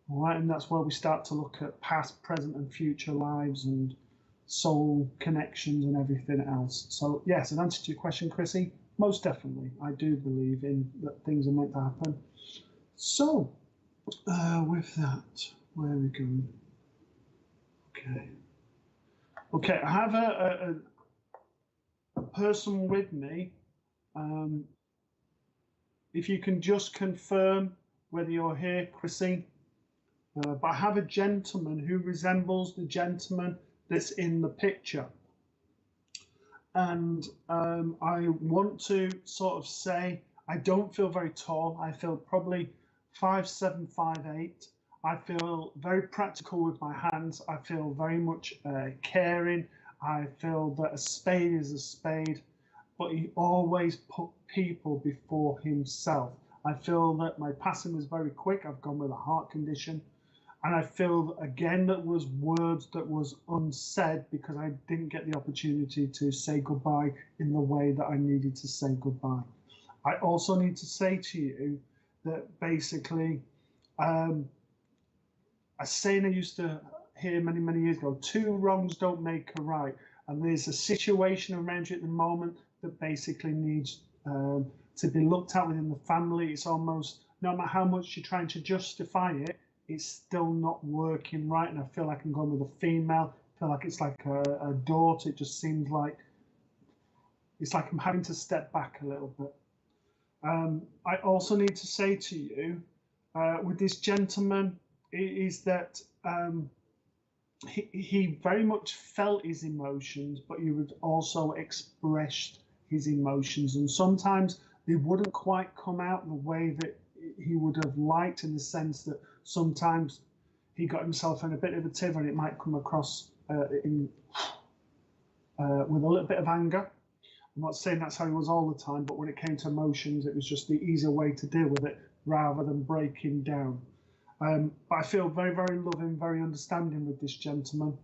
All right, and that's where we start to look at past, present and future lives and soul connections and everything else. So yes, in answer to your question, Chrissy, most definitely I do believe in that things are meant to happen. So with that, where are we going? Okay, I have a person with me. If you can just confirm whether you're here, Chrissy. But I have a gentleman who resembles the gentleman that's in the picture. And I want to sort of say, I don't feel very tall. I feel probably 5758. I feel very practical with my hands. I feel very much caring. I feel that a spade is a spade, but he always put people before himself. I feel that my passing was very quick. I've gone with a heart condition. And I feel again that was words that was unsaid because I didn't get the opportunity to say goodbye in the way that I needed to say goodbye. I also need to say to you that basically, a saying I used to hear many, many years ago, 2 wrongs don't make a right. And there's a situation around you at the moment that basically needs to be looked at within the family. It's almost, no matter how much you're trying to justify it, it's still not working right. And I feel like I'm going with a female. I feel like it's like a daughter. It just seems like it's like I'm having to step back a little bit. I also need to say to you, with this gentleman, is that he very much felt his emotions, but he would also express his emotions. And sometimes they wouldn't quite come out the way that he would have liked, in the sense that sometimes he got himself in a bit of a tiver and it might come across with a little bit of anger. I'm not saying that's how he was all the time, but when it came to emotions, it was just the easier way to deal with it rather than breaking down. But I feel very, very loving, very understanding with this gentleman.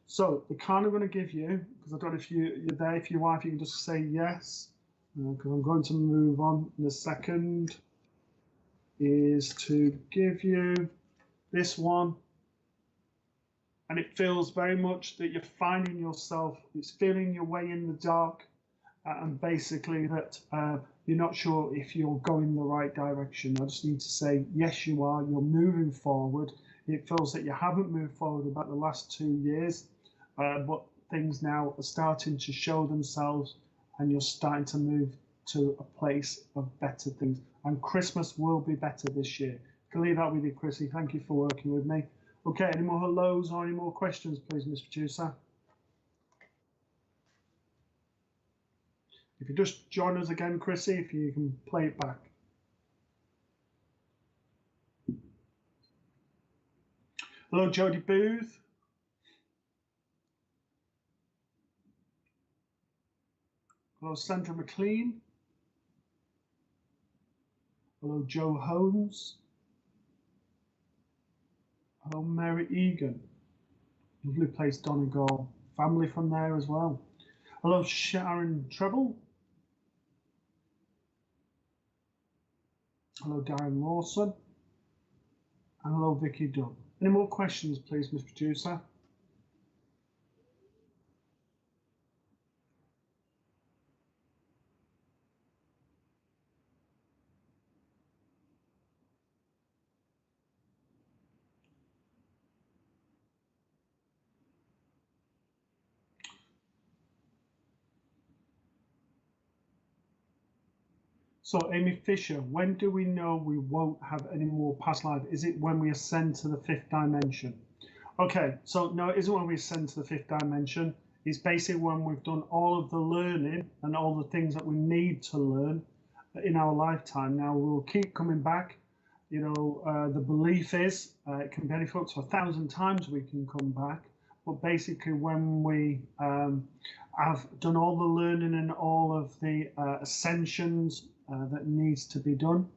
So the card I'm going to give you, because I don't know if you're there, if you are, if you can just say yes, because I'm going to move on in a second, is to give you this one. And it feels very much that you're finding yourself, it's feeling your way in the dark, and basically that you're not sure if you're going the right direction. I just need to say, yes, you are. You're moving forward. It feels that you haven't moved forward about the last 2 years, but things now are starting to show themselves and you're starting to move to a place of better things. And Christmas will be better this year. I can leave that with you, Chrissy. Thank you for working with me. Okay, any more hellos or any more questions, please, Mr. Producer? If you just join us again, Chrissy, if you can play it back. Hello, Jodie Booth. Hello, Sandra McLean. Hello, Joe Holmes. Hello, Mary Egan. Lovely place, Donegal. Family from there as well. Hello, Sharon Treble. Hello, Darren Lawson. And hello, Vicky Dunn. Any more questions, please, Mr. Producer? So, Amy Fisher, when do we know we won't have any more past life? Is it when we ascend to the 5th dimension? Okay, so no, it isn't when we ascend to the 5th dimension. It's basically when we've done all of the learning and all the things that we need to learn in our lifetime. Now, we'll keep coming back. You know, the belief is it can benefit up to 1,000 times we can come back. But basically, when we have done all the learning and all of the ascensions that needs to be done.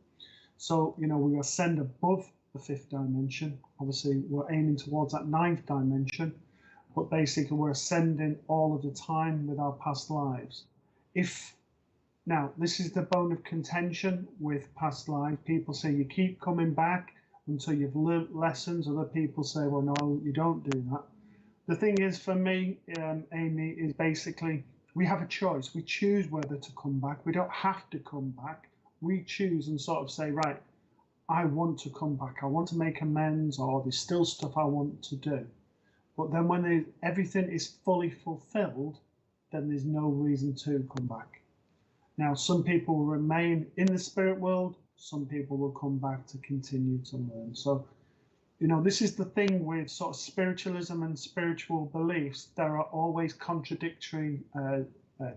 So, you know, we ascend above the 5th dimension. Obviously, we're aiming towards that 9th dimension, but basically we're ascending all of the time with our past lives. Now, this is the bone of contention with past lives. People say you keep coming back until you've learnt lessons. Other people say, well, no, you don't do that. The thing is, for me, Amy, is basically we have a choice. We choose whether to come back. We don't have to come back. We choose and sort of say, right, I want to come back. I want to make amends, or there's still stuff I want to do. But then when everything is fully fulfilled, then there's no reason to come back. Now, some people will remain in the spirit world. Some people will come back to continue to learn. So, you know, this is the thing with sort of spiritualism and spiritual beliefs. There are always contradictory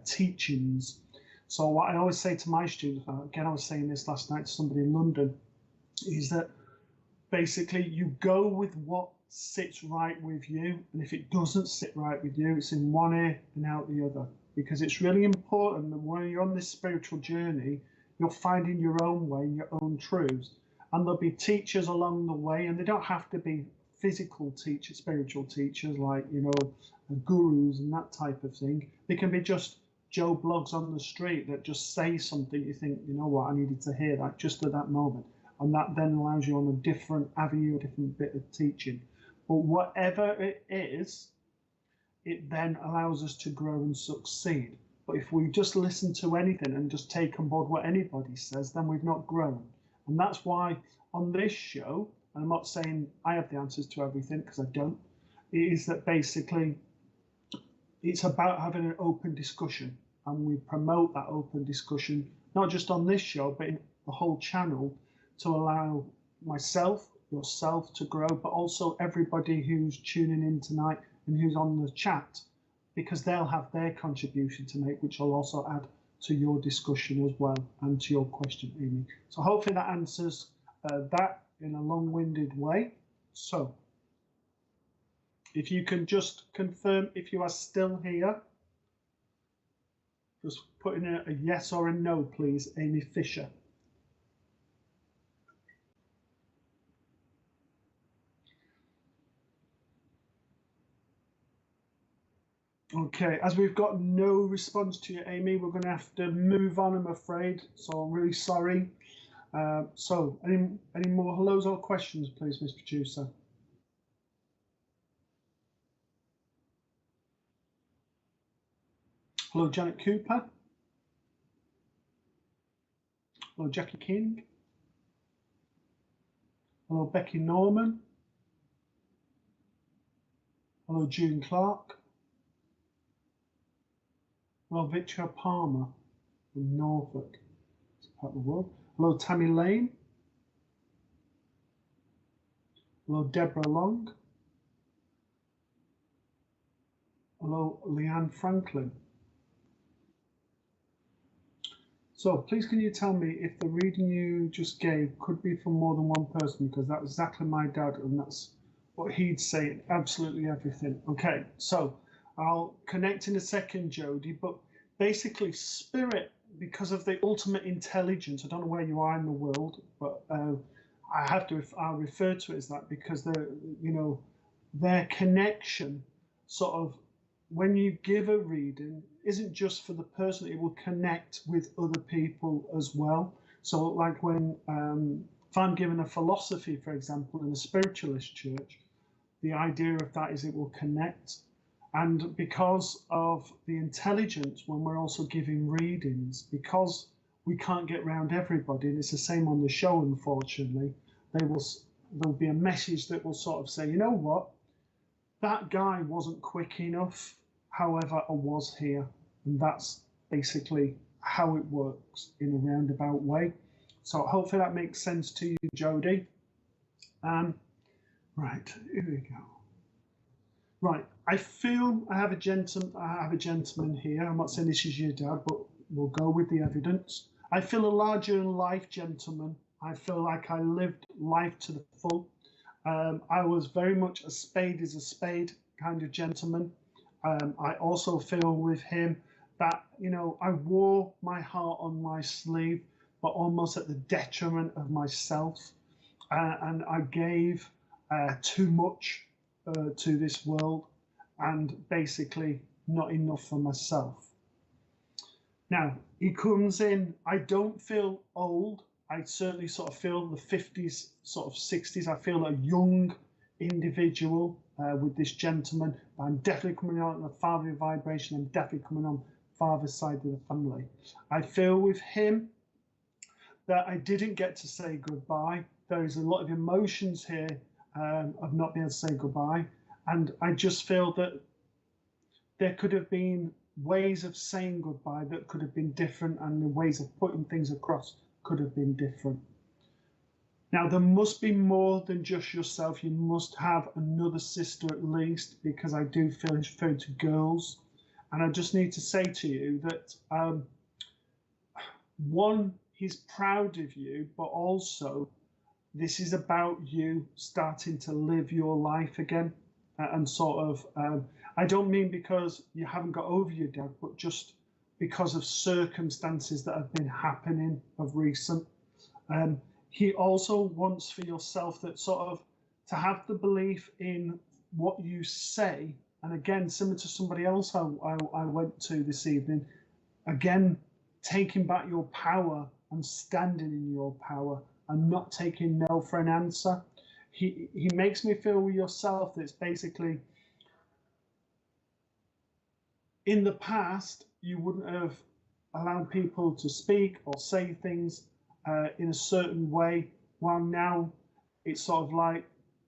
teachings. So what I always say to my students, again, I was saying this last night to somebody in London, is that basically you go with what sits right with you, and if it doesn't sit right with you, it's in one ear and out the other. Because it's really important that when you're on this spiritual journey, you're finding your own way, your own truths. And there'll be teachers along the way, and they don't have to be physical teachers, spiritual teachers like, gurus and that type of thing. They can be just Joe Blogs on the street that just say something you think, you know what, I needed to hear that just at that moment. And that then allows you on a different avenue, a different bit of teaching. But whatever it is, it then allows us to grow and succeed. But if we just listen to anything and just take on board what anybody says, then we've not grown. And that's why on this show, and I'm not saying I have the answers to everything, because I don't, it is that basically it's about having an open discussion. And we promote that open discussion, not just on this show, but in the whole channel, to allow myself, yourself to grow, but also everybody who's tuning in tonight and who's on the chat, because they'll have their contribution to make, which will also add to your discussion as well and to your question, Amy. So hopefully that answers that in a long-winded way. So if you can just confirm if you are still here, just put in a yes or a no, please, Amy Fisher. Okay, as we've got no response to you, Amy, we're going to have to move on, I'm afraid. So I'm really sorry. So any more hellos or questions, please, Miss Producer? Hello, Janet Cooper. Hello, Jackie King. Hello, Becky Norman. Hello, June Clark. Hello, Victoria Palmer from Norfolk, part of the world. Hello, Tammy Lane. Hello, Deborah Long. Hello, Leanne Franklin. So please can you tell me if the reading you just gave could be from more than one person, because that was exactly my dad and that's what he'd say, absolutely everything. Okay, so I'll connect in a second, Jody, but basically spirit, because of the ultimate intelligence, I don't know where you are in the world, but I'll refer to it as that, because their connection sort of, when you give a reading, isn't just for the person, it will connect with other people as well. So like when, if I'm given a philosophy, for example, in a spiritualist church, the idea of that is it will connect. And because of the intelligence, when we're also giving readings, because we can't get around everybody, and it's the same on the show, unfortunately, there'll be a message that will sort of say, you know what, that guy wasn't quick enough, however, I was here. And that's basically how it works in a roundabout way. So hopefully that makes sense to you, Jody. Right, here we go. Right, I feel I have a gentleman here. I'm not saying this is your dad, but we'll go with the evidence. I feel a larger-in-life gentleman. I feel like I lived life to the full. I was very much a spade is a spade kind of gentleman. I also feel with him that, I wore my heart on my sleeve, but almost at the detriment of myself. And I gave too much to this world and basically not enough for myself. Now, he comes in, I don't feel old. I certainly sort of feel the 50s, sort of 60s. I feel a young individual with this gentleman. I'm definitely coming on the fatherly vibration. I'm definitely coming on father's side of the family. I feel with him that I didn't get to say goodbye. There is a lot of emotions here of not being able to say goodbye. And I just feel that there could have been ways of saying goodbye that could have been different, and the ways of putting things across could have been different. Now, there must be more than just yourself. You must have another sister at least, because I do feel he's referring to girls. And I just need to say to you that, one, he's proud of you, but also this is about you starting to live your life again, and sort of, I don't mean because you haven't got over your dad, but just because of circumstances that have been happening of recent. He also wants for yourself that sort of to have the belief in what you say. And again, similar to somebody else I went to this evening, again, taking back your power and standing in your power and not taking no for an answer. He makes me feel with yourself that it's basically, in the past, you wouldn't have allowed people to speak or say things in a certain way, while now it's sort of like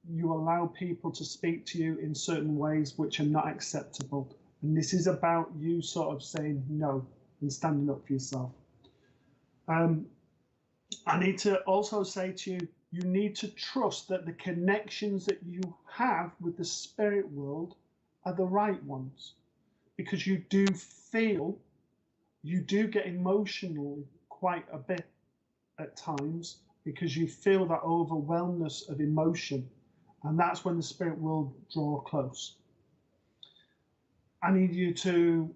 you allow people to speak to you in certain ways which are not acceptable. And this is about you sort of saying no and standing up for yourself. I need to also say to you, you need to trust that the connections that you have with the spirit world are the right ones, because you do feel, you do get emotional quite a bit at times, because you feel that overwhelmness of emotion, and that's when the spirit will draw close. I need you to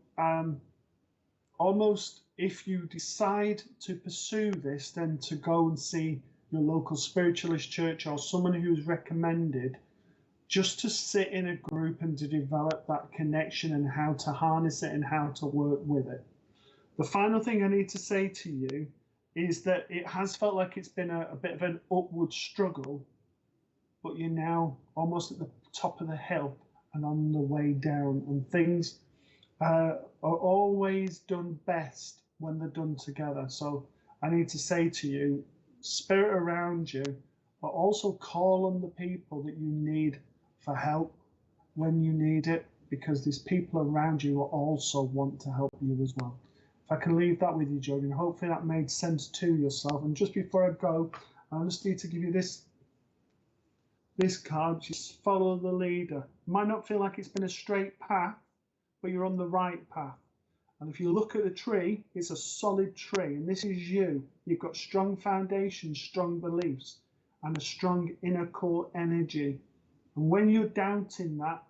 almost, if you decide to pursue this, then to go and see your local spiritualist church or someone who's recommended, just to sit in a group and to develop that connection and how to harness it and how to work with it. The final thing I need to say to you is that it has felt like it's been a bit of an upward struggle, but you're now almost at the top of the hill and on the way down, and things are always done best when they're done together. So I need to say to you, spirit around you, but also call on the people that you need for help when you need it, because there's people around you who also want to help you as well. If I can leave that with you, Jordan, hopefully that made sense to yourself. And just before I go, I just need to give you this card. Just follow the leader. It might not feel like it's been a straight path, but you're on the right path. And if you look at the tree, it's a solid tree, and this is you. You've got strong foundations, strong beliefs, and a strong inner core energy. And when you're doubting that,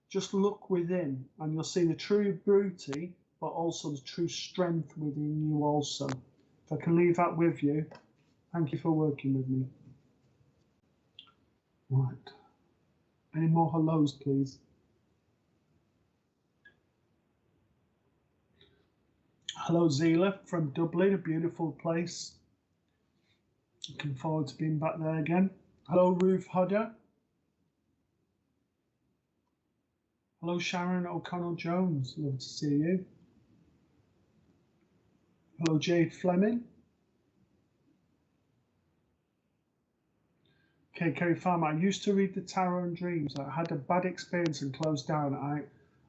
just look within, and you'll see the true beauty, but also the true strength within you also. If I can leave that with you, thank you for working with me. Right. Any more hellos, please? Hello, Zila from Dublin, a beautiful place. Looking forward to being back there again. Hello, Ruth Hodder. Hello, Sharon O'Connell-Jones. Love to see you. Hello, Jade Fleming. Okay, Kerry Farmer. I used to read the tarot and dreams. I had a bad experience and closed down.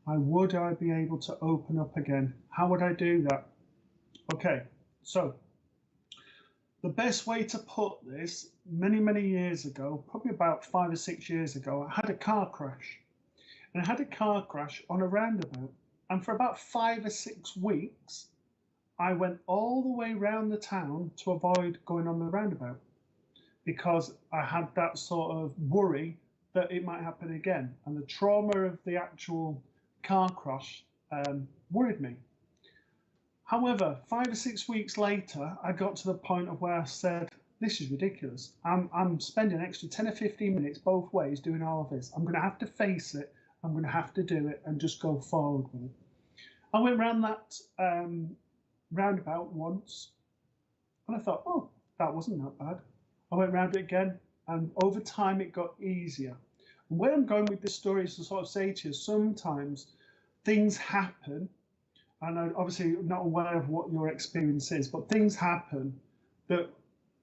Would I be able to open up again? How would I do that? Okay, so the best way to put this, many years ago, probably about 5 or 6 years ago, I had a car crash. And I had a car crash on a roundabout. And for about 5 or 6 weeks, I went all the way around the town to avoid going on the roundabout, because I had that sort of worry that it might happen again. And the trauma of the actual car crash worried me. However, 5 or 6 weeks later, I got to the point of where I said, this is ridiculous. I'm spending an extra 10 or 15 minutes both ways doing all of this. I'm going to have to face it. I'm going to have to do it and just go forward with it. I went around that roundabout once, and I thought, oh, that wasn't that bad. I went round it again, and over time it got easier. And where I'm going with this story is to sort of say to you, sometimes things happen, and I'm obviously not aware of what your experience is, but things happen that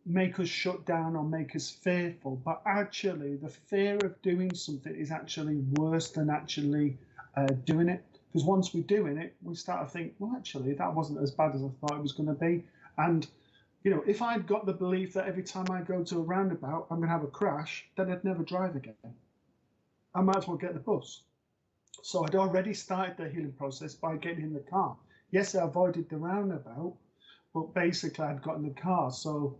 make us shut down or make us fearful. But actually, the fear of doing something is actually worse than actually doing it. Because once we're doing it, we start to think, well, actually, that wasn't as bad as I thought it was going to be. And you know, if I'd got the belief that every time I go to a roundabout, I'm going to have a crash, then I'd never drive again. I might as well get the bus. So I'd already started the healing process by getting in the car. Yes, I avoided the roundabout, but basically I'd got in the car. So,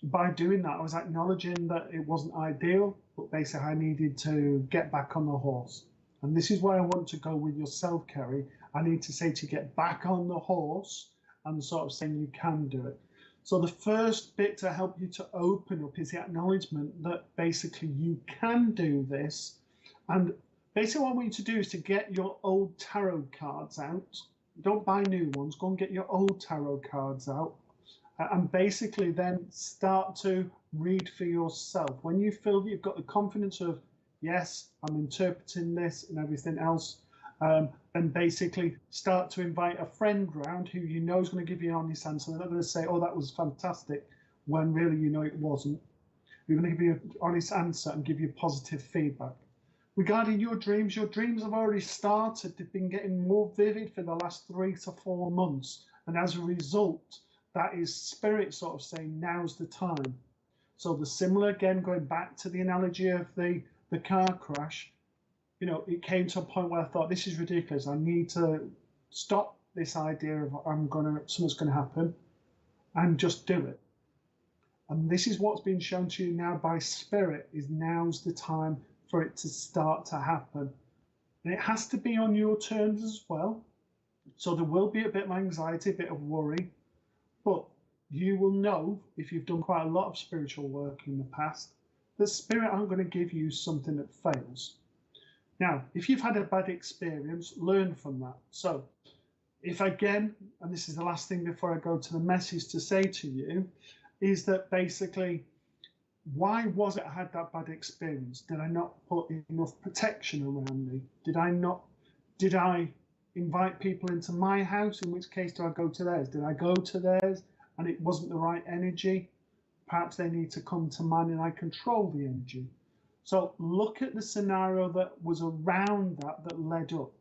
by doing that, I was acknowledging that it wasn't ideal, but basically I needed to get back on the horse. And this is where I want to go with yourself, Kerry. I need to say to get back on the horse and sort of saying you can do it. So the first bit to help you to open up is the acknowledgement that basically you can do this. And basically what I want you to do is to get your old tarot cards out. Don't buy new ones. Go and get your old tarot cards out. And basically then start to read for yourself. When you feel that you've got the confidence of, yes, I'm interpreting this and everything else, and basically start to invite a friend round who you know is going to give you an honest answer. They're not going to say, oh, that was fantastic, when really you know it wasn't. You're going to give you an honest answer and give you positive feedback. Regarding your dreams have already started. They've been getting more vivid for the last 3 to 4 months. And as a result, that is spirit sort of saying, now's the time. So the similar, again, going back to the analogy of the car crash, you know, it came to a point where I thought, this is ridiculous. I need to stop this idea of something's gonna happen and just do it. And this is what's been shown to you now by spirit, is now's the time for it to start to happen. And it has to be on your terms as well. So there will be a bit of anxiety, a bit of worry, but you will know, if you've done quite a lot of spiritual work in the past, that spirit aren't going to give you something that fails. Now, if you've had a bad experience, learn from that. So if again, and this is the last thing before I go to the message to say to you, is that basically, why was it I had that bad experience? Did I not put enough protection around me? Did I invite people into my house? In which case, do I go to theirs? Did I go to theirs and it wasn't the right energy? Perhaps they need to come to mine and I control the energy. So look at the scenario that was around that led up.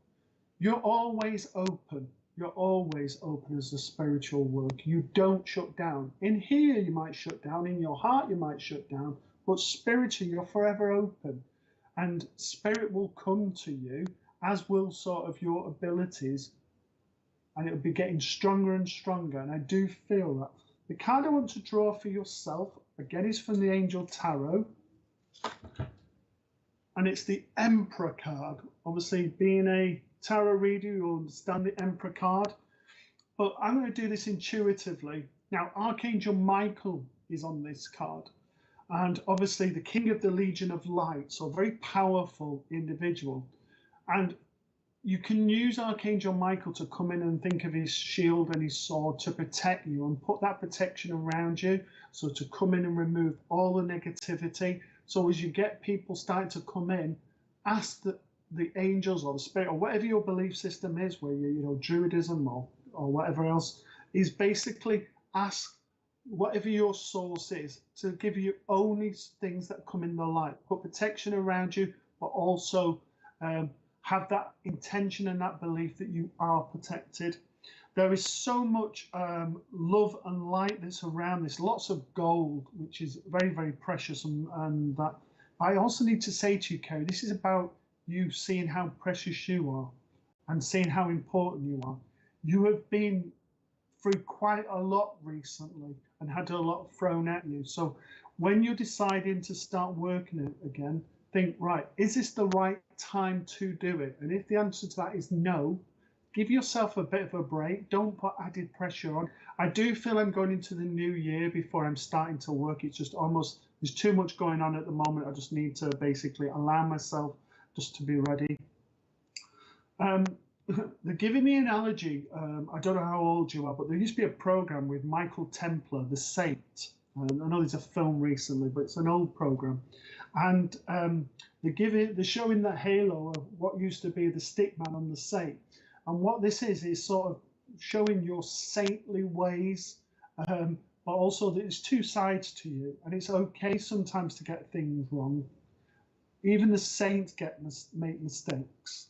You're always open. You're always open as a spiritual work. You don't shut down. In here, you might shut down. In your heart, you might shut down. But spiritually, you're forever open. And spirit will come to you, as will sort of your abilities. And it'll be getting stronger and stronger. And I do feel that. The card I want to draw for yourself, again, is from the Angel Tarot. And it's the Emperor card. Obviously, being a tarot reader, you'll understand the Emperor card. But I'm going to do this intuitively. Now, Archangel Michael is on this card. And obviously, the King of the Legion of Light, so a very powerful individual. And you can use Archangel Michael to come in and think of his shield and his sword to protect you and put that protection around you. So to come in and remove all the negativity. So as you get people starting to come in, ask the angels or the spirit or whatever your belief system is, where you know, Druidism or whatever else, is basically ask whatever your source is to give you only things that come in the light. Put protection around you, but also have that intention and that belief that you are protected. There is so much love and light that's around this, lots of gold, which is very, very precious. And that I also need to say to you, Kerry, this is about you seeing how precious you are and seeing how important you are. You have been through quite a lot recently and had a lot thrown at you. So when you're deciding to start working it again, think, right, is this the right time to do it? And if the answer to that is no, give yourself a bit of a break. Don't put added pressure on. I do feel I'm going into the new year before I'm starting to work. It's just almost, there's too much going on at the moment. I just need to basically allow myself just to be ready. They're giving me an analogy. I don't know how old you are, but there used to be a program with Michael Templar, The Saint. I know there's a film recently, but it's an old program. And they're showing the halo of what used to be the stick man on the saint. And what this is sort of showing your saintly ways, but also there's two sides to you. And it's okay sometimes to get things wrong. Even the saints make mistakes.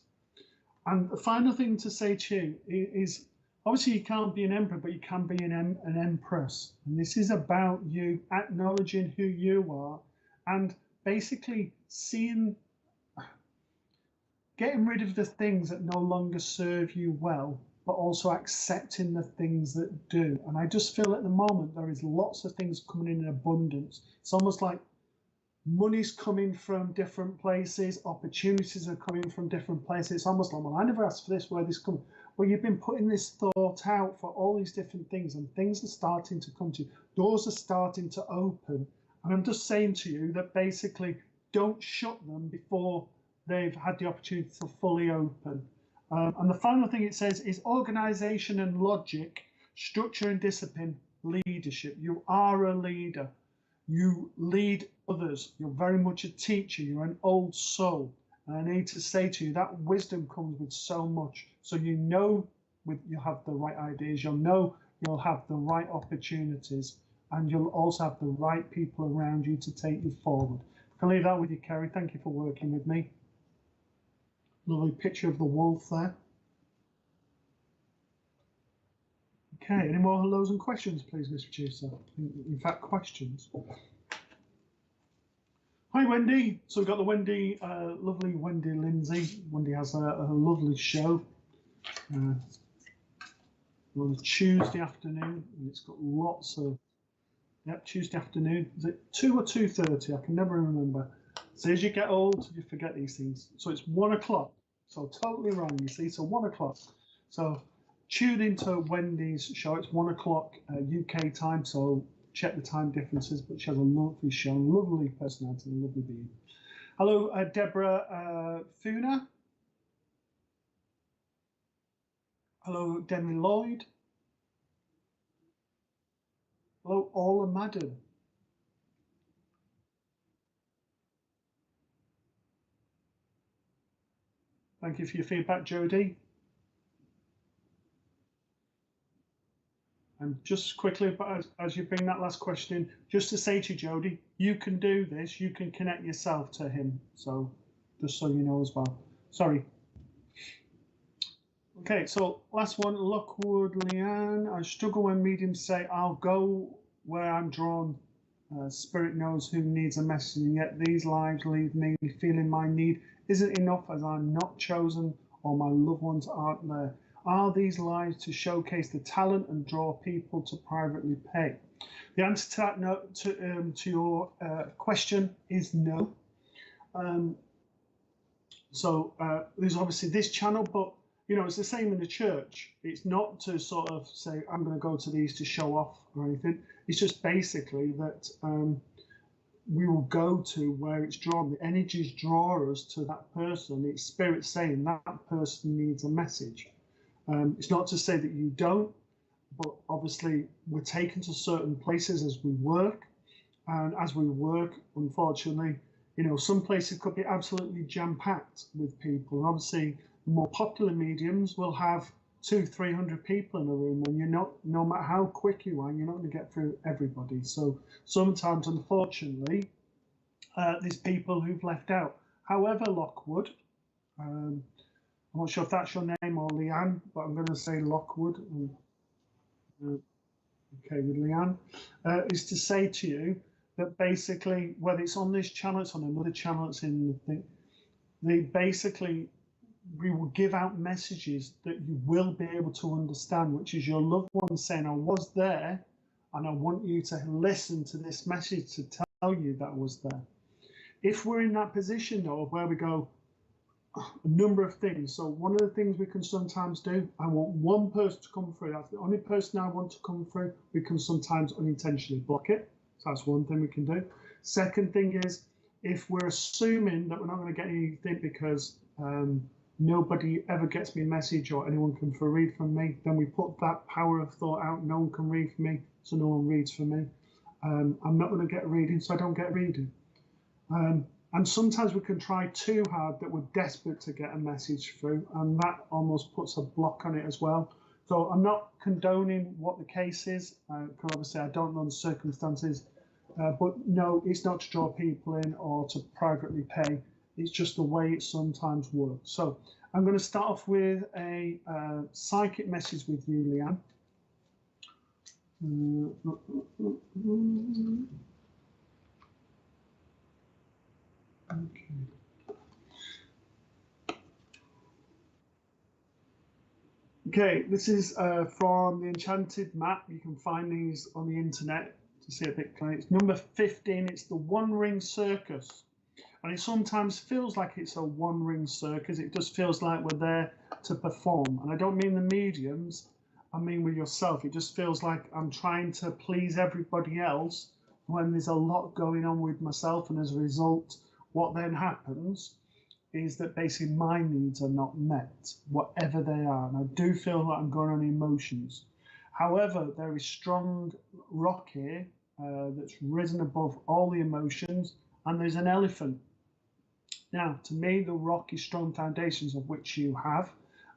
And the final thing to say to you is, obviously you can't be an emperor, but you can be an empress. And this is about you acknowledging who you are and basically getting rid of the things that no longer serve you well but also accepting the things that do. And I just feel at the moment there is lots of things coming in abundance. It's almost like money's coming from different places, opportunities are coming from different places. It's almost like, well, I never asked for this, where this comes. Well, you've been putting this thought out for all these different things, and things are starting to come to you. Doors are starting to open. And I'm just saying to you that basically don't shut them before they've had the opportunity to fully open. And the final thing it says is organization and logic, structure and discipline, leadership. You are a leader. You lead others. You're very much a teacher. You're an old soul. And I need to say to you that wisdom comes with so much. So you know you'll have the right ideas. You'll know you'll have the right opportunities. And you'll also have the right people around you to take you forward. I can leave that with you, Kerry. Thank you for working with me. Lovely picture of the wolf there. Okay, any more hellos and questions, please, Mr. Producer? In fact, questions. Hi, Wendy. So we've got the Wendy, lovely Wendy Lindsay. Wendy has a lovely show on a Tuesday afternoon, and it's got lots of, yep, Tuesday afternoon. Is it 2 or 2:30? I can never remember. So as you get old, you forget these things. So it's 1 o'clock. So totally wrong, you see. So 1 o'clock. So tune into Wendy's show. It's 1 o'clock UK time. So check the time differences. But she has a lovely show, lovely personality, and lovely being. Hello, Deborah Funa. Hello, Demi Lloyd. Hello, Ola Madden. Thank you for your feedback, Jodie. And just quickly, but as you bring that last question in, just to say to you, Jodie, you can do this. You can connect yourself to him. So just so you know as well. Sorry. Okay, so last one, Lockwood Leanne. I struggle when mediums say, I'll go where I'm drawn. Spirit knows who needs a message, and yet these lives leave me feeling my need isn't enough as I'm not chosen or my loved ones aren't there. Are these lives to showcase the talent and draw people to privately pay? The answer to that, no, to your question is no. There's obviously this channel, but you know, it's the same in the church. It's not to sort of say, I'm going to go to these to show off or anything. It's just basically that we will go to where it's drawn. The energies draw us to that person. It's spirit saying that person needs a message. It's not to say that you don't, but obviously we're taken to certain places as we work. And as we work, unfortunately, you know, some places could be absolutely jam-packed with people. And obviously, the more popular mediums will have 200-300 people in a room, and you're not, no matter how quick you are, you're not going to get through everybody. So sometimes, unfortunately, there's people who've left out. However, Lockwood, I'm not sure if that's your name or Leanne, but I'm going to say Lockwood. Okay, with Leanne, is to say to you that basically, whether it's on this channel, it's on another channel, it's in the thing, we will give out messages that you will be able to understand, which is your loved one saying, I was there, and I want you to listen to this message to tell you that I was there. If we're in that position, though, where we go, a number of things. So one of the things we can sometimes do, I want one person to come through. That's the only person I want to come through. We can sometimes unintentionally block it. So that's one thing we can do. Second thing is, if we're assuming that we're not going to get anything because nobody ever gets me a message or anyone can read from me, then we put that power of thought out. No one can read for me, so no one reads for me. I'm not going to get a reading, so I don't get a reading. And sometimes we can try too hard that we're desperate to get a message through, and that almost puts a block on it as well. So I'm not condoning what the case is, because obviously I don't know the circumstances, but no, it's not to draw people in or to privately pay. It's just the way it sometimes works. So I'm going to start off with a psychic message with you, Leanne. Okay. Okay, this is from the Enchanted map. You can find these on the internet to see a bit clear. It's number 15. It's the One Ring Circus. And it sometimes feels like it's a one ring circus. It just feels like we're there to perform. And I don't mean the mediums, I mean with yourself. It just feels like I'm trying to please everybody else when there's a lot going on with myself. And as a result, what then happens is that basically my needs are not met, whatever they are. And I do feel that I'm going on emotions. However, there is strong rock here that's risen above all the emotions, and there's an elephant. Now, to me, the rock is strong foundations of which you have,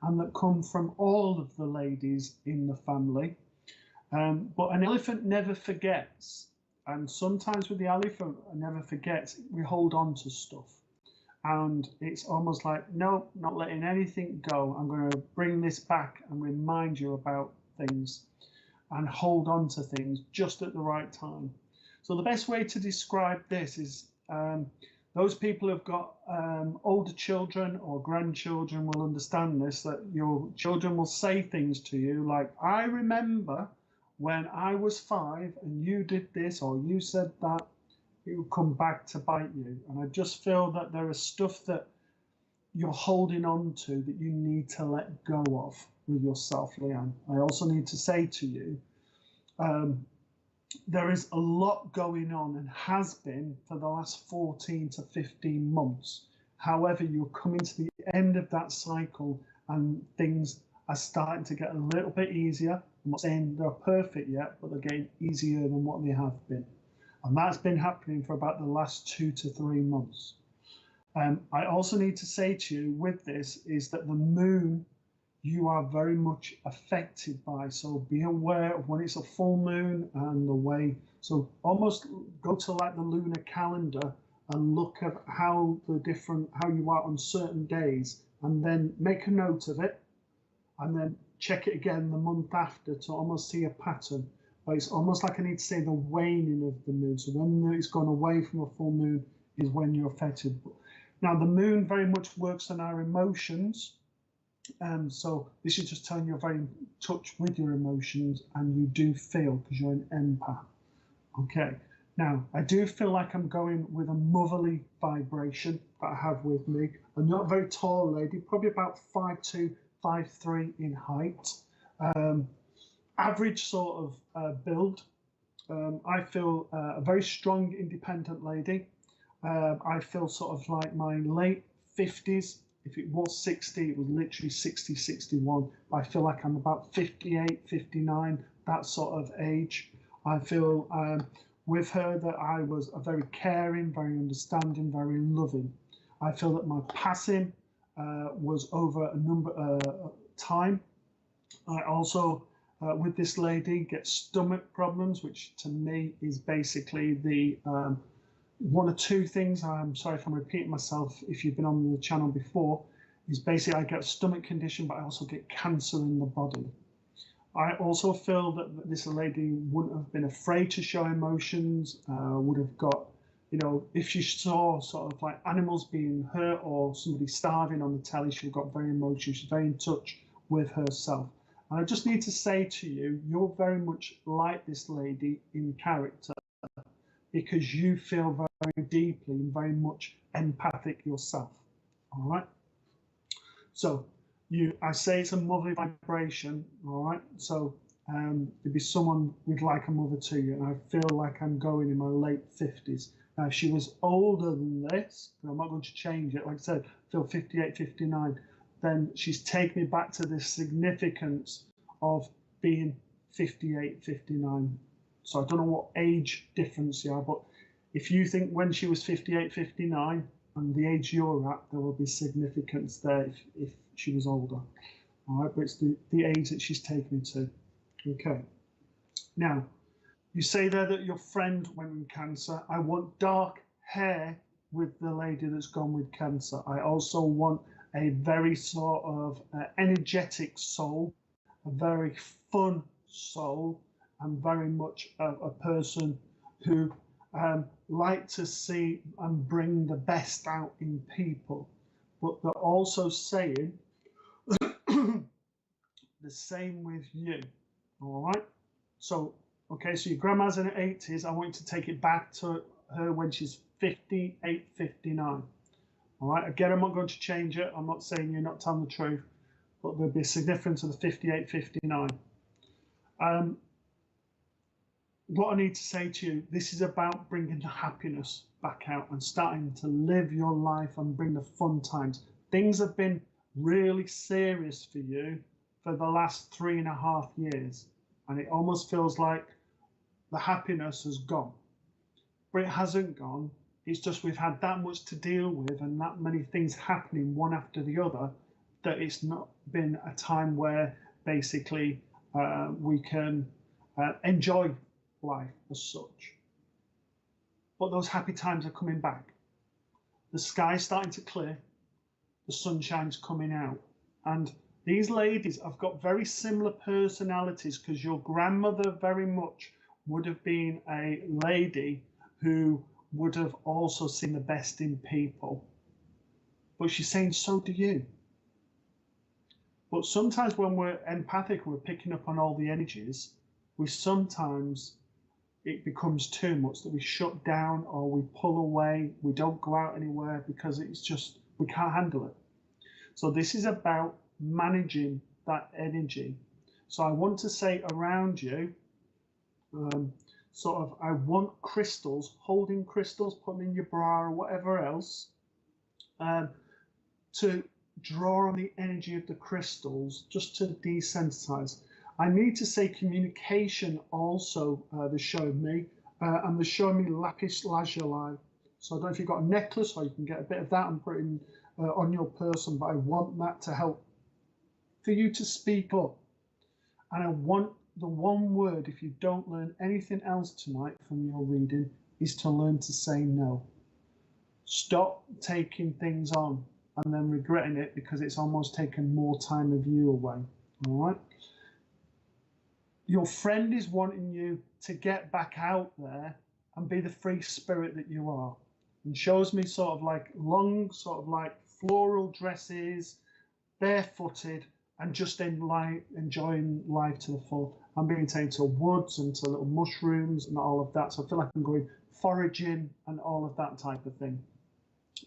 and that come from all of the ladies in the family. But an elephant never forgets. And sometimes with the elephant, never forgets, we hold on to stuff. And it's almost like, no, not letting anything go. I'm going to bring this back and remind you about things and hold on to things just at the right time. So the best way to describe this is those people who've got older children or grandchildren will understand this, that your children will say things to you like, I remember when I was 5 and you did this or you said that. It will come back to bite you. And I just feel that there is stuff that you're holding on to that you need to let go of with yourself, Leanne. I also need to say to you, there is a lot going on and has been for the last 14 to 15 months. However, you're coming to the end of that cycle and things are starting to get a little bit easier. I'm not saying they're perfect yet, but they're getting easier than what they have been. And that's been happening for about the last 2 to 3 months. I also need to say to you with this is that the moon, you are very much affected by. So be aware of when it's a full moon and the way. So almost go to like the lunar calendar and look at how you are on certain days, and then make a note of it, and then check it again the month after to almost see a pattern. But it's almost like I need to say the waning of the moon. So when it's gone away from a full moon is when you're affected. Now the moon very much works on our emotions. So this is just telling you you're very in touch with your emotions and you do feel because you're an empath. Okay. Now I do feel like I'm going with a motherly vibration that I have with me. I'm not a very tall lady, probably about 5'2", 5'3" in height. Average sort of build. I feel a very strong, independent lady. I feel sort of like my late 50s. If it was 60, it was literally 60, 61. I feel like I'm about 58, 59, that sort of age. I feel with her that I was a very caring, very understanding, very loving. I feel that my passing was over a number of time. I also with this lady get stomach problems, which to me is basically the one or two things. I'm sorry if I'm repeating myself if you've been on the channel before, is basically I get a stomach condition, but I also get cancer in the body. I also feel that this lady wouldn't have been afraid to show emotions, would have got, you know, if she saw sort of like animals being hurt or somebody starving on the telly, she got very emotional. She's very in touch with herself. And I just need to say to you, you're very much like this lady in character because you feel very deeply and very much empathic yourself. All right. So I say it's a motherly vibration. All right. So there'd be someone with like a mother to you. And I feel like I'm going in my late 50s. Now, if she was older than this, but I'm not going to change it. Like I said, I feel 58, 59. Then she's taken me back to the significance of being 58, 59. So I don't know what age difference you are, but if you think when she was 58, 59 and the age you're at, there will be significance there if she was older. All right, but it's the age that she's taken me to. Okay. Now, you say there that your friend went with cancer. I want dark hair with the lady that's gone with cancer. I also want a very sort of energetic soul, a very fun soul, and very much a person who like to see and bring the best out in people. But they're also saying the same with you. All right. So, okay, so your grandma's in her 80s. I want you to take it back to her when she's 58, 59. All right. Again, I'm not going to change it. I'm not saying you're not telling the truth, but there'll be a significance of the 58, 59. What I need to say to you, this is about bringing the happiness back out and starting to live your life and bring the fun times. Things have been really serious for you for the last 3.5 years, and it almost feels like the happiness has gone. But it hasn't gone. It's just we've had that much to deal with and that many things happening one after the other that it's not been a time where basically we can enjoy life as such. But those happy times are coming back. The sky's starting to clear. The sunshine's coming out. And these ladies have got very similar personalities, because your grandmother very much would have been a lady who would have also seen the best in people. But she's saying, so do you. But sometimes when we're empathic, we're picking up on all the energies, sometimes it becomes too much that we shut down or we pull away. We don't go out anywhere because it's just, we can't handle it. So this is about managing that energy. So I want to say around you, I want crystals, holding crystals, putting in your bra or whatever else, to draw on the energy of the crystals, just to desensitize. I need to say communication also, they're showing me, and they're showing me lapis lazuli. So I don't know if you've got a necklace, or you can get a bit of that and put it in, on your person, but I want that to help for you to speak up. And I want the one word, if you don't learn anything else tonight from your reading, is to learn to say no. Stop taking things on and then regretting it because it's almost taken more time of you away. All right. Your friend is wanting you to get back out there and be the free spirit that you are, and shows me sort of like long, sort of like floral dresses, barefooted, and just enjoying life to the full. I'm being taken to woods and to little mushrooms and all of that. So I feel like I'm going foraging and all of that type of thing.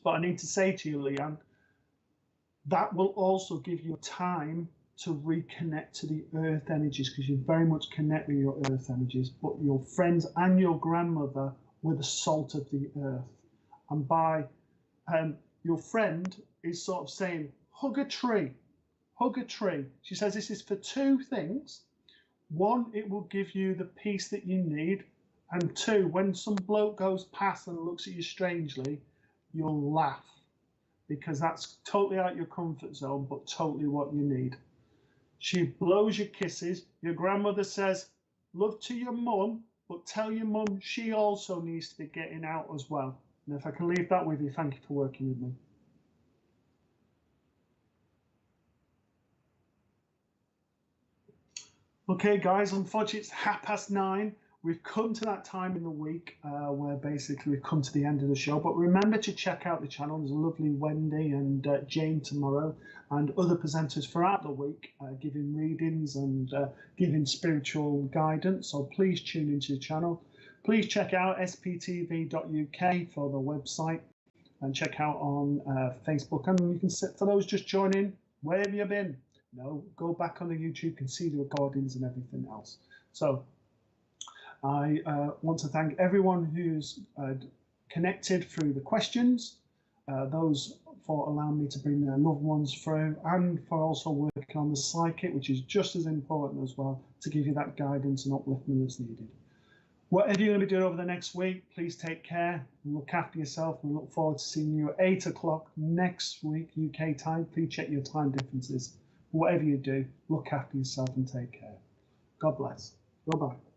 But I need to say to you, Leanne, that will also give you time to reconnect to the earth energies, because you very much connect with your earth energies, but your friends and your grandmother were the salt of the earth. And by your friend is sort of saying, hug a tree, hug a tree. She says this is for two things. One, it will give you the peace that you need. And two, when some bloke goes past and looks at you strangely, you'll laugh, because that's totally out your comfort zone, but totally what you need. She blows your kisses. Your grandmother says, love to your mum, but tell your mum she also needs to be getting out as well. And if I can leave that with you, thank you for working with me. Okay, guys, unfortunately, it's 9:30. We've come to that time in the week where basically we've come to the end of the show. But remember to check out the channel. There's a lovely Wendy and Jane tomorrow, and other presenters throughout the week giving readings and giving spiritual guidance. So please tune into the channel. Please check out sptv.uk for the website, and check out on Facebook. And you can sit, for those just joining, where have you been? No, go back on the YouTube and see the recordings and everything else. So I want to thank everyone who's connected through the questions, those for allowing me to bring their loved ones through, and for also working on the psychic, which is just as important as well, to give you that guidance and upliftment that's needed. Whatever you're going to be doing over the next week, please take care and look after yourself. We look forward to seeing you at 8 o'clock next week, UK time. Please check your time differences. Whatever you do, look after yourself and take care. God bless. Bye-bye.